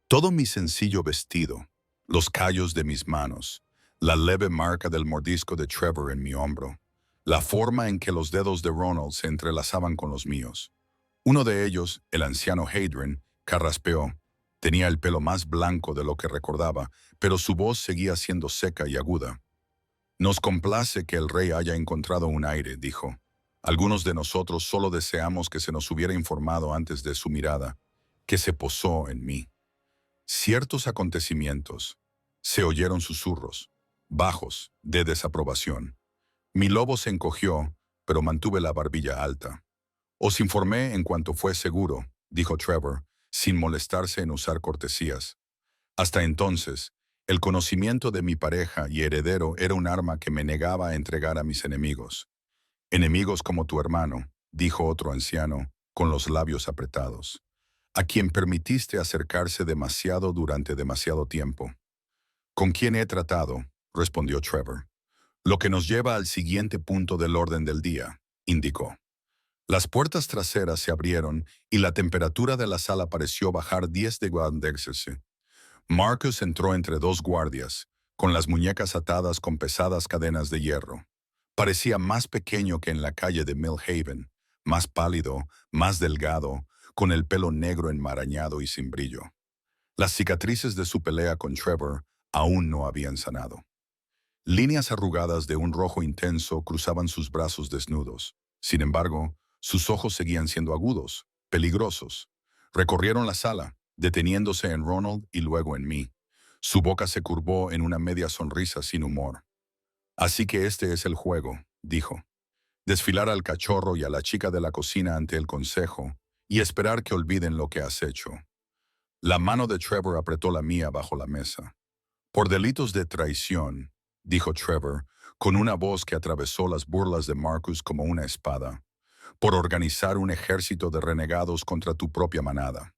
Todo mi sencillo vestido, los callos de mis manos, la leve marca del mordisco de Trevor en mi hombro, la forma en que los dedos de Ronald se entrelazaban con los míos. Uno de ellos, el anciano Hadrian, carraspeó. Tenía el pelo más blanco de lo que recordaba, pero su voz seguía siendo seca y aguda. Nos complace que el rey haya encontrado un aire, dijo. Algunos de nosotros solo deseamos que se nos hubiera informado antes de su mirada, que se posó en mí. Ciertos acontecimientos. Se oyeron susurros, bajos, de desaprobación. Mi lobo se encogió, pero mantuve la barbilla alta. Os informé en cuanto fue seguro, dijo Trevor, sin molestarse en usar cortesías. Hasta entonces, el conocimiento de mi pareja y heredero era un arma que me negaba a entregar a mis enemigos. Enemigos como tu hermano, dijo otro anciano, con los labios apretados, a quien permitiste acercarse demasiado durante demasiado tiempo. ¿Con quién he tratado?, respondió Trevor. Lo que nos lleva al siguiente punto del orden del día, indicó. Las puertas traseras se abrieron y la temperatura de la sala pareció bajar 10 grados. Marcus entró entre dos guardias, con las muñecas atadas con pesadas cadenas de hierro. Parecía más pequeño que en la calle de Millhaven, más pálido, más delgado, con el pelo negro enmarañado y sin brillo. Las cicatrices de su pelea con Trevor aún no habían sanado. Líneas arrugadas de un rojo intenso cruzaban sus brazos desnudos. Sin embargo, sus ojos seguían siendo agudos, peligrosos. Recorrieron la sala, deteniéndose en Ronald y luego en mí. Su boca se curvó en una media sonrisa sin humor. Así que este es el juego, dijo. Desfilar al cachorro y a la chica de la cocina ante el consejo y esperar que olviden lo que has hecho. La mano de Trevor apretó la mía bajo la mesa. Por delitos de traición, dijo Trevor, con una voz que atravesó las burlas de Marcus como una espada. Por organizar un ejército de renegados contra tu propia manada.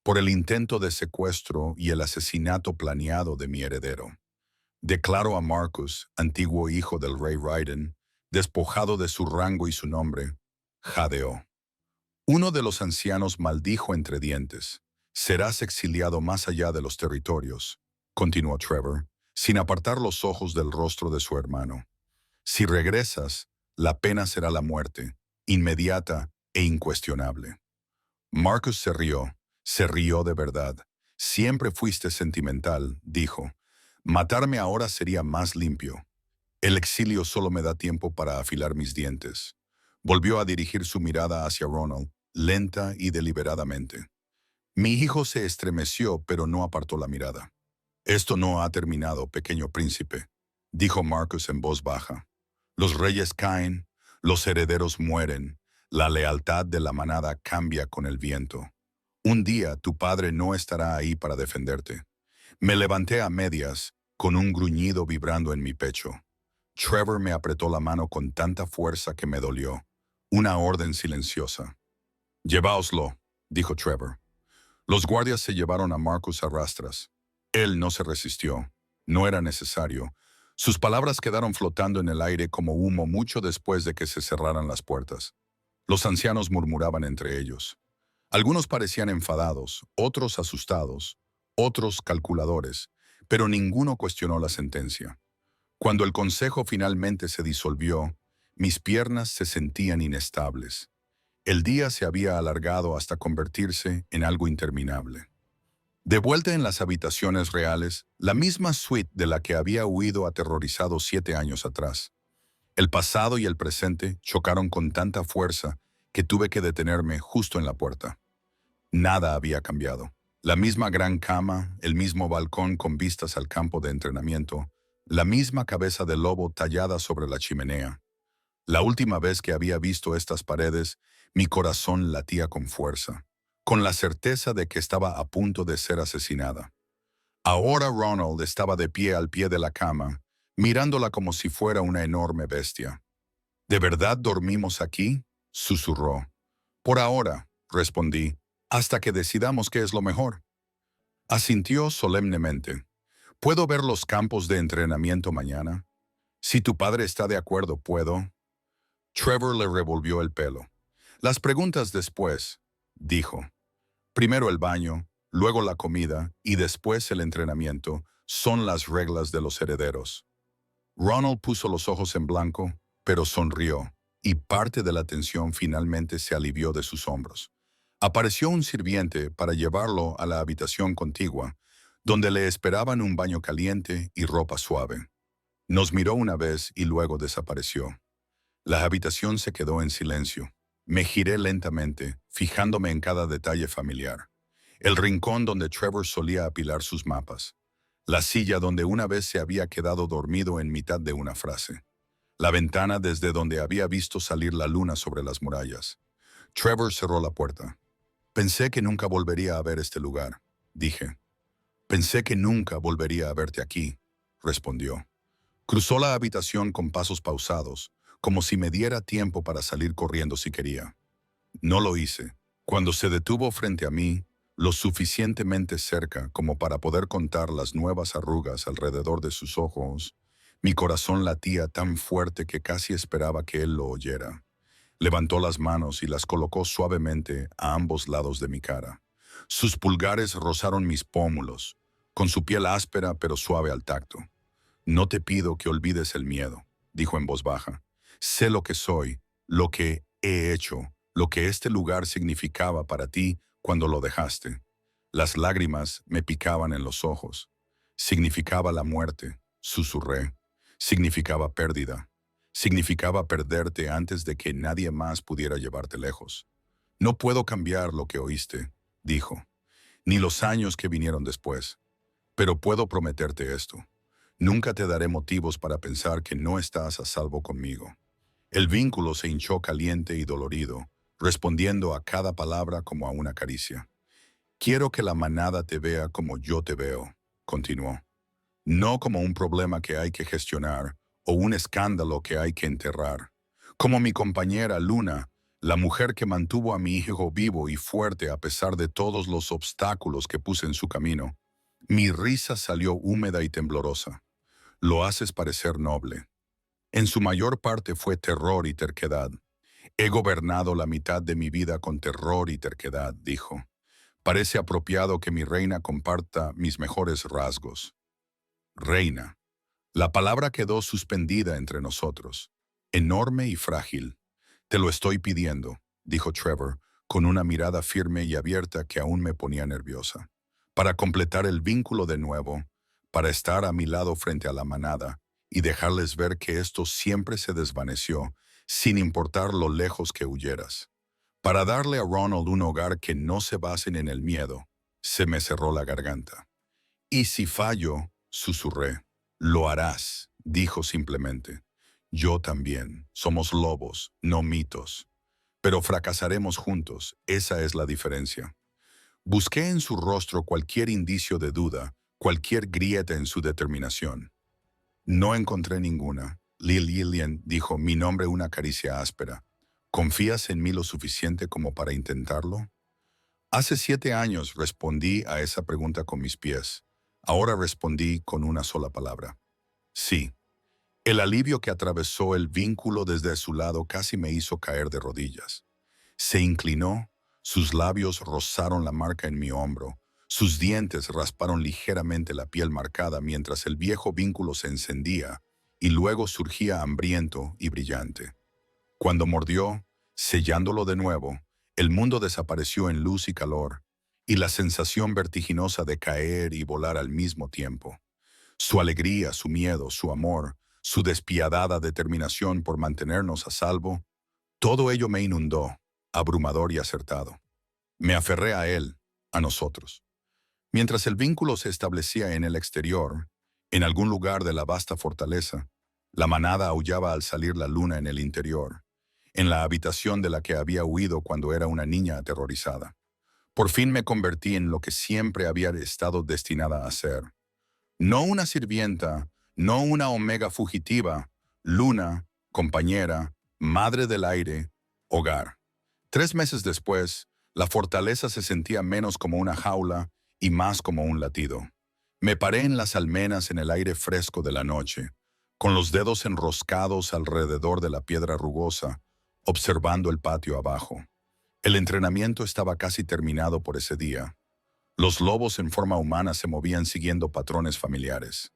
Por el intento de secuestro y el asesinato planeado de mi heredero. Declaro a Marcus, antiguo hijo del rey Raiden, despojado de su rango y su nombre, jadeó. Uno de los ancianos maldijo entre dientes. Serás exiliado más allá de los territorios, continuó Trevor, sin apartar los ojos del rostro de su hermano. Si regresas, la pena será la muerte, inmediata e incuestionable. Marcus se rió de verdad. Siempre fuiste sentimental, dijo. Matarme ahora sería más limpio. El exilio solo me da tiempo para afilar mis dientes. Volvió a dirigir su mirada hacia Ronald, lenta y deliberadamente. Mi hijo se estremeció, pero no apartó la mirada. Esto no ha terminado, pequeño príncipe, dijo Marcus en voz baja. Los reyes caen, los herederos mueren, la lealtad de la manada cambia con el viento. Un día tu padre no estará ahí para defenderte. Me levanté a medias, con un gruñido vibrando en mi pecho. Trevor me apretó la mano con tanta fuerza que me dolió. Una orden silenciosa. Lleváoslo, dijo Trevor. Los guardias se llevaron a Marcus a rastras. Él no se resistió. No era necesario. Sus palabras quedaron flotando en el aire como humo mucho después de que se cerraran las puertas. Los ancianos murmuraban entre ellos. Algunos parecían enfadados, otros asustados, otros calculadores, pero ninguno cuestionó la sentencia. Cuando el consejo finalmente se disolvió, mis piernas se sentían inestables. El día se había alargado hasta convertirse en algo interminable. De vuelta en las habitaciones reales, la misma suite de la que había huido aterrorizado 7 años atrás. El pasado y el presente chocaron con tanta fuerza que tuve que detenerme justo en la puerta. Nada había cambiado. La misma gran cama, el mismo balcón con vistas al campo de entrenamiento, la misma cabeza de lobo tallada sobre la chimenea. La última vez que había visto estas paredes, mi corazón latía con fuerza, con la certeza de que estaba a punto de ser asesinada. Ahora Ronald estaba de pie al pie de la cama, mirándola como si fuera una enorme bestia. ¿De verdad dormimos aquí?, susurró. Por ahora, respondí, hasta que decidamos qué es lo mejor. Asintió solemnemente. ¿Puedo ver los campos de entrenamiento mañana? Si tu padre está de acuerdo, puedo. Trevor le revolvió el pelo. Las preguntas después, dijo. Primero el baño, luego la comida y después el entrenamiento son las reglas de los herederos. Ronald puso los ojos en blanco, pero sonrió, y parte de la tensión finalmente se alivió de sus hombros. Apareció un sirviente para llevarlo a la habitación contigua, donde le esperaban un baño caliente y ropa suave. Nos miró una vez y luego desapareció. La habitación se quedó en silencio. Me giré lentamente, fijándome en cada detalle familiar. El rincón donde Trevor solía apilar sus mapas. La silla donde una vez se había quedado dormido en mitad de una frase. La ventana desde donde había visto salir la luna sobre las murallas. Trevor cerró la puerta. Pensé que nunca volvería a ver este lugar, dije. Pensé que nunca volvería a verte aquí, respondió. Cruzó la habitación con pasos pausados, como si me diera tiempo para salir corriendo si quería. No lo hice. Cuando se detuvo frente a mí, lo suficientemente cerca como para poder contar las nuevas arrugas alrededor de sus ojos, mi corazón latía tan fuerte que casi esperaba que él lo oyera. Levantó las manos y las colocó suavemente a ambos lados de mi cara. Sus pulgares rozaron mis pómulos, con su piel áspera pero suave al tacto. No te pido que olvides el miedo, dijo en voz baja. Sé lo que soy, lo que he hecho, lo que este lugar significaba para ti cuando lo dejaste. Las lágrimas me picaban en los ojos. Significaba la muerte, susurré. Significaba pérdida. Significaba perderte antes de que nadie más pudiera llevarte lejos. No puedo cambiar lo que oíste, dijo, ni los años que vinieron después. Pero puedo prometerte esto. Nunca te daré motivos para pensar que no estás a salvo conmigo. El vínculo se hinchó caliente y dolorido, respondiendo a cada palabra como a una caricia. Quiero que la manada te vea como yo te veo, continuó. No como un problema que hay que gestionar o un escándalo que hay que enterrar. Como mi compañera Luna, la mujer que mantuvo a mi hijo vivo y fuerte a pesar de todos los obstáculos que puse en su camino. Mi risa salió húmeda y temblorosa. Lo haces parecer noble. En su mayor parte fue terror y terquedad. He gobernado la mitad de mi vida con terror y terquedad, dijo. Parece apropiado que mi reina comparta mis mejores rasgos. Reina. La palabra quedó suspendida entre nosotros, enorme y frágil. Te lo estoy pidiendo, dijo Trevor, con una mirada firme y abierta que aún me ponía nerviosa. Para completar el vínculo de nuevo, para estar a mi lado frente a la manada y dejarles ver que esto siempre se desvaneció, sin importar lo lejos que huyeras. Para darle a Ronald un hogar que no se base en el miedo, se me cerró la garganta. Y si fallo, susurré. Lo harás, dijo simplemente. Yo también. Somos lobos, no mitos. Pero fracasaremos juntos, esa es la diferencia. Busqué en su rostro cualquier indicio de duda, cualquier grieta en su determinación. No encontré ninguna. Lillian dijo mi nombre una caricia áspera. ¿Confías en mí lo suficiente como para intentarlo? Hace 7 años respondí a esa pregunta con mis pies. Ahora respondí con una sola palabra. Sí. El alivio que atravesó el vínculo desde su lado casi me hizo caer de rodillas. Se inclinó, sus labios rozaron la marca en mi hombro, sus dientes rasparon ligeramente la piel marcada mientras el viejo vínculo se encendía y luego surgía hambriento y brillante. Cuando mordió, sellándolo de nuevo, el mundo desapareció en luz y calor, y la sensación vertiginosa de caer y volar al mismo tiempo. Su alegría, su miedo, su amor, su despiadada determinación por mantenernos a salvo, todo ello me inundó, abrumador y acertado. Me aferré a él, a nosotros. Mientras el vínculo se establecía en el exterior, en algún lugar de la vasta fortaleza, la manada aullaba al salir la luna en el interior, en la habitación de la que había huido cuando era una niña aterrorizada. Por fin me convertí en lo que siempre había estado destinada a ser. No una sirvienta, no una omega fugitiva, luna, compañera, madre del aire, hogar. 3 meses después, la fortaleza se sentía menos como una jaula y más como un latido. Me paré en las almenas en el aire fresco de la noche, con los dedos enroscados alrededor de la piedra rugosa, observando el patio abajo. El entrenamiento estaba casi terminado por ese día. Los lobos en forma humana se movían siguiendo patrones familiares.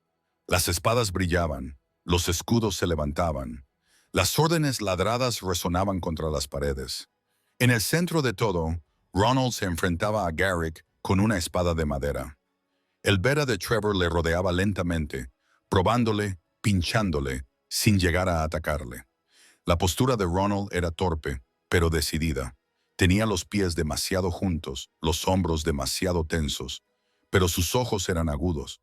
Las espadas brillaban, los escudos se levantaban, las órdenes ladradas resonaban contra las paredes. En el centro de todo, Ronald se enfrentaba a Garrick con una espada de madera. El Beta de Trevor le rodeaba lentamente, probándole, pinchándole, sin llegar a atacarle. La postura de Ronald era torpe, pero decidida. Tenía los pies demasiado juntos, los hombros demasiado tensos, pero sus ojos eran agudos.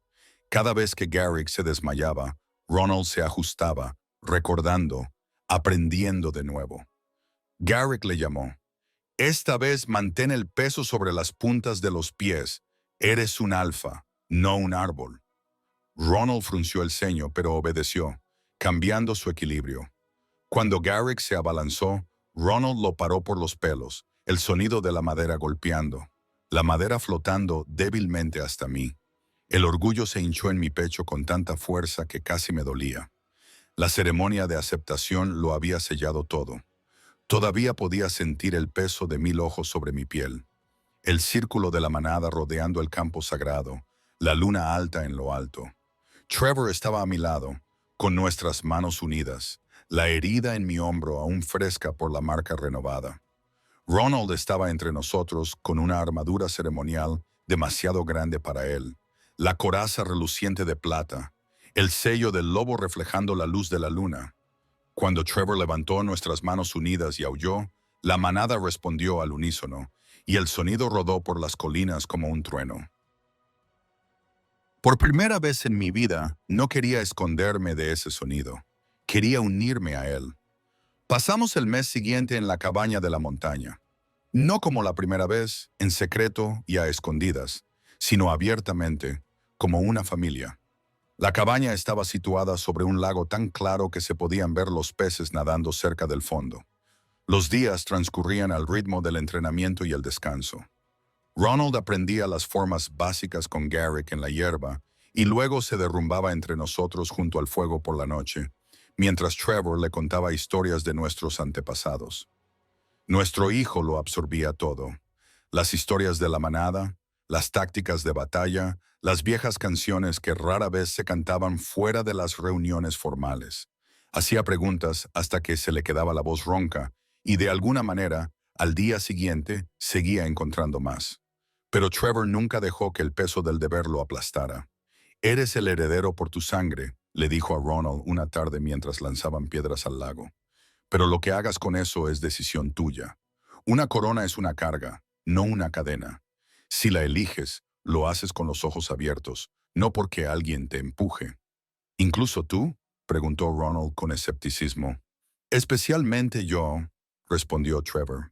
Cada vez que Garrick se desmayaba, Ronald se ajustaba, recordando, aprendiendo de nuevo. Garrick le llamó. Esta vez mantén el peso sobre las puntas de los pies. Eres un alfa, no un árbol. Ronald frunció el ceño, pero obedeció, cambiando su equilibrio. Cuando Garrick se abalanzó, Ronald lo paró por los pelos, el sonido de la madera golpeando, la madera flotando débilmente hasta mí. El orgullo se hinchó en mi pecho con tanta fuerza que casi me dolía. La ceremonia de aceptación lo había sellado todo. Todavía podía sentir el peso de 1000 ojos sobre mi piel, el círculo de la manada rodeando el campo sagrado, la luna alta en lo alto. Trevor estaba a mi lado, con nuestras manos unidas, la herida en mi hombro aún fresca por la marca renovada. Ronald estaba entre nosotros con una armadura ceremonial demasiado grande para él, la coraza reluciente de plata, el sello del lobo reflejando la luz de la luna. Cuando Trevor levantó nuestras manos unidas y aulló, la manada respondió al unísono, y el sonido rodó por las colinas como un trueno. Por primera vez en mi vida, no quería esconderme de ese sonido. Quería unirme a él. Pasamos el mes siguiente en la cabaña de la montaña. No como la primera vez, en secreto y a escondidas, sino abiertamente, como una familia. La cabaña estaba situada sobre un lago tan claro que se podían ver los peces nadando cerca del fondo. Los días transcurrían al ritmo del entrenamiento y el descanso. Ronald aprendía las formas básicas con Garrick en la hierba y luego se derrumbaba entre nosotros junto al fuego por la noche, mientras Trevor le contaba historias de nuestros antepasados. Nuestro hijo lo absorbía todo. Las historias de la manada, las tácticas de batalla, las viejas canciones que rara vez se cantaban fuera de las reuniones formales. Hacía preguntas hasta que se le quedaba la voz ronca y de alguna manera, al día siguiente, seguía encontrando más. Pero Trevor nunca dejó que el peso del deber lo aplastara. «Eres el heredero por tu sangre», le dijo a Ronald una tarde mientras lanzaban piedras al lago. «Pero lo que hagas con eso es decisión tuya. Una corona es una carga, no una cadena. Si la eliges, lo haces con los ojos abiertos, no porque alguien te empuje. ¿Incluso tú?, preguntó Ronald con escepticismo. Especialmente yo, respondió Trevor.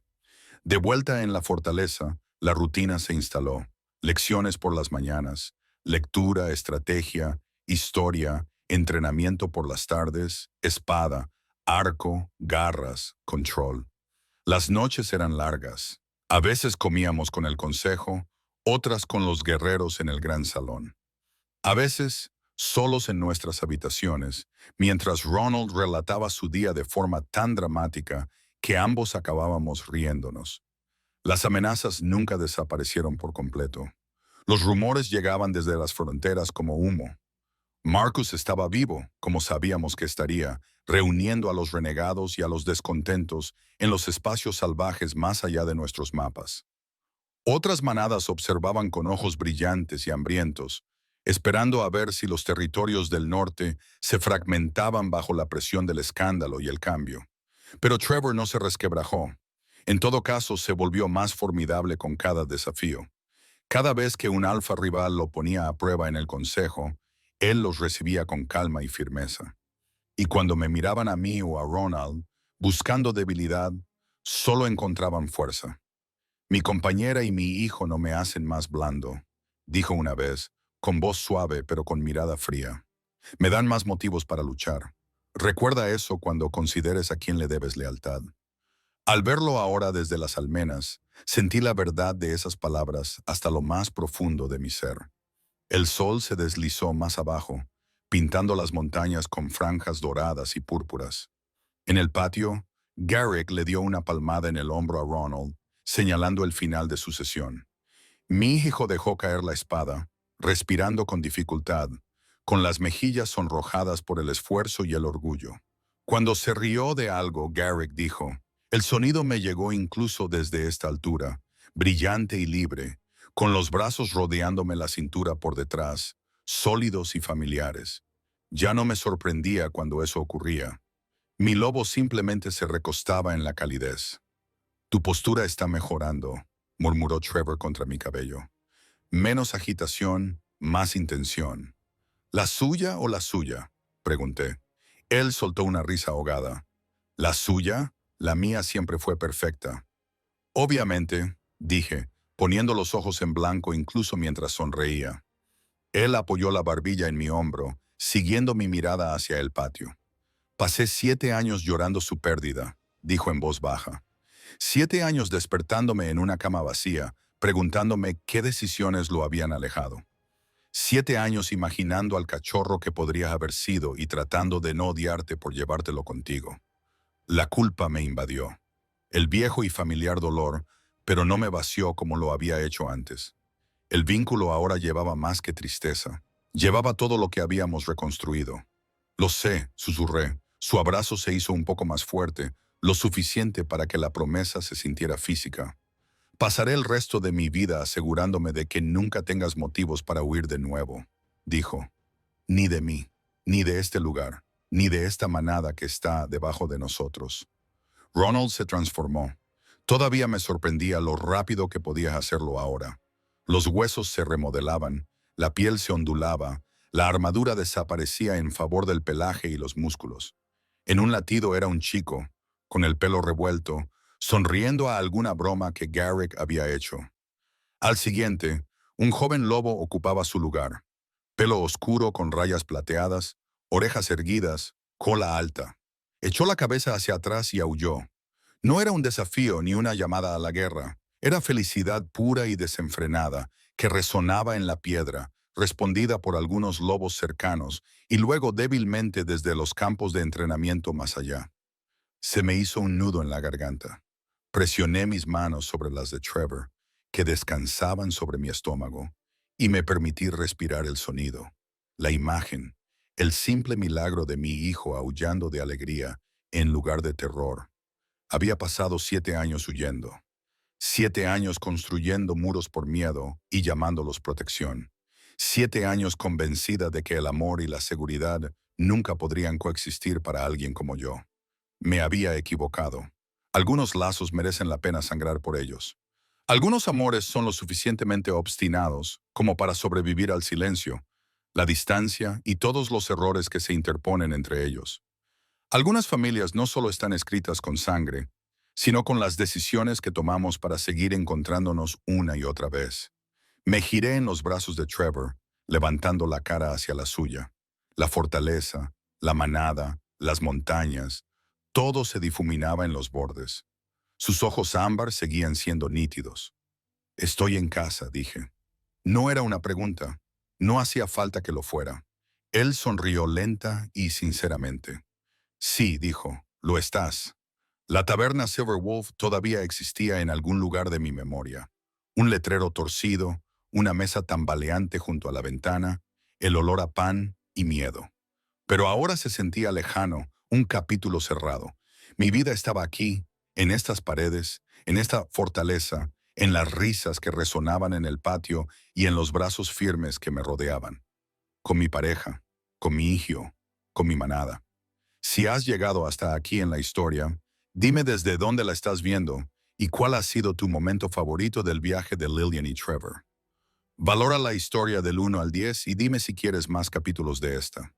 De vuelta en la fortaleza, la rutina se instaló. Lecciones por las mañanas, lectura, estrategia, historia, entrenamiento por las tardes, espada, arco, garras, control. Las noches eran largas. A veces comíamos con el consejo, otras con los guerreros en el gran salón. A veces, solos en nuestras habitaciones, mientras Ronald relataba su día de forma tan dramática que ambos acabábamos riéndonos. Las amenazas nunca desaparecieron por completo. Los rumores llegaban desde las fronteras como humo. Marcus estaba vivo, como sabíamos que estaría, reuniendo a los renegados y a los descontentos en los espacios salvajes más allá de nuestros mapas. Otras manadas observaban con ojos brillantes y hambrientos, esperando a ver si los territorios del norte se fragmentaban bajo la presión del escándalo y el cambio. Pero Trevor no se resquebrajó. En todo caso, se volvió más formidable con cada desafío. Cada vez que un alfa rival lo ponía a prueba en el consejo, él los recibía con calma y firmeza. Y cuando me miraban a mí o a Ronald, buscando debilidad, solo encontraban fuerza. Mi compañera y mi hijo no me hacen más blando, dijo una vez, con voz suave pero con mirada fría. Me dan más motivos para luchar. Recuerda eso cuando consideres a quién le debes lealtad. Al verlo ahora desde las almenas, sentí la verdad de esas palabras hasta lo más profundo de mi ser. El sol se deslizó más abajo, pintando las montañas con franjas doradas y púrpuras. En el patio, Garrick le dio una palmada en el hombro a Ronald, señalando el final de su sesión. Mi hijo dejó caer la espada, respirando con dificultad, con las mejillas sonrojadas por el esfuerzo y el orgullo. Cuando se rió de algo, Garrick dijo: «El sonido me llegó incluso desde esta altura, brillante y libre, con los brazos rodeándome la cintura por detrás, sólidos y familiares. Ya no me sorprendía cuando eso ocurría. Mi lobo simplemente se recostaba en la calidez». «Tu postura está mejorando», murmuró Trevor contra mi cabello. «Menos agitación, más intención». «¿La suya o la suya?», pregunté. Él soltó una risa ahogada. «¿La suya? La mía siempre fue perfecta». «Obviamente», dije, poniendo los ojos en blanco incluso mientras sonreía. Él apoyó la barbilla en mi hombro, siguiendo mi mirada hacia el patio. «Pasé 7 años llorando su pérdida», dijo en voz baja. 7 años despertándome en una cama vacía, preguntándome qué decisiones lo habían alejado. 7 años imaginando al cachorro que podría haber sido y tratando de no odiarte por llevártelo contigo. La culpa me invadió. El viejo y familiar dolor, pero no me vació como lo había hecho antes. El vínculo ahora llevaba más que tristeza. Llevaba todo lo que habíamos reconstruido. «Lo sé», susurré. Su abrazo se hizo un poco más fuerte, lo suficiente para que la promesa se sintiera física. «Pasaré el resto de mi vida asegurándome de que nunca tengas motivos para huir de nuevo», dijo. «Ni de mí, ni de este lugar, ni de esta manada que está debajo de nosotros». Ronald se transformó. Todavía me sorprendía lo rápido que podía hacerlo ahora. Los huesos se remodelaban, la piel se ondulaba, la armadura desaparecía en favor del pelaje y los músculos. En un latido era un chico, con el pelo revuelto, sonriendo a alguna broma que Garrick había hecho. Al siguiente, un joven lobo ocupaba su lugar. Pelo oscuro con rayas plateadas, orejas erguidas, cola alta. Echó la cabeza hacia atrás y aulló. No era un desafío ni una llamada a la guerra. Era felicidad pura y desenfrenada, que resonaba en la piedra, respondida por algunos lobos cercanos y luego débilmente desde los campos de entrenamiento más allá. Se me hizo un nudo en la garganta. Presioné mis manos sobre las de Trevor, que descansaban sobre mi estómago, y me permití respirar el sonido, la imagen, el simple milagro de mi hijo aullando de alegría en lugar de terror. Había pasado 7 años huyendo. 7 años construyendo muros por miedo y llamándolos protección. 7 años convencida de que el amor y la seguridad nunca podrían coexistir para alguien como yo. Me había equivocado. Algunos lazos merecen la pena sangrar por ellos. Algunos amores son lo suficientemente obstinados como para sobrevivir al silencio, la distancia y todos los errores que se interponen entre ellos. Algunas familias no solo están escritas con sangre, sino con las decisiones que tomamos para seguir encontrándonos una y otra vez. Me giré en los brazos de Trevor, levantando la cara hacia la suya. La fortaleza, la manada, las montañas, todo se difuminaba en los bordes. Sus ojos ámbar seguían siendo nítidos. Estoy en casa, dije. No era una pregunta. No hacía falta que lo fuera. Él sonrió lenta y sinceramente. Sí, dijo, lo estás. La taberna Silver Wolf todavía existía en algún lugar de mi memoria. Un letrero torcido, una mesa tambaleante junto a la ventana, el olor a pan y miedo. Pero ahora se sentía lejano, un capítulo cerrado. Mi vida estaba aquí, en estas paredes, en esta fortaleza, en las risas que resonaban en el patio y en los brazos firmes que me rodeaban. Con mi pareja, con mi hijo, con mi manada. Si has llegado hasta aquí en la historia, dime desde dónde la estás viendo y cuál ha sido tu momento favorito del viaje de Lillian y Trevor. Valora la historia del 1 al 10 y dime si quieres más capítulos de esta.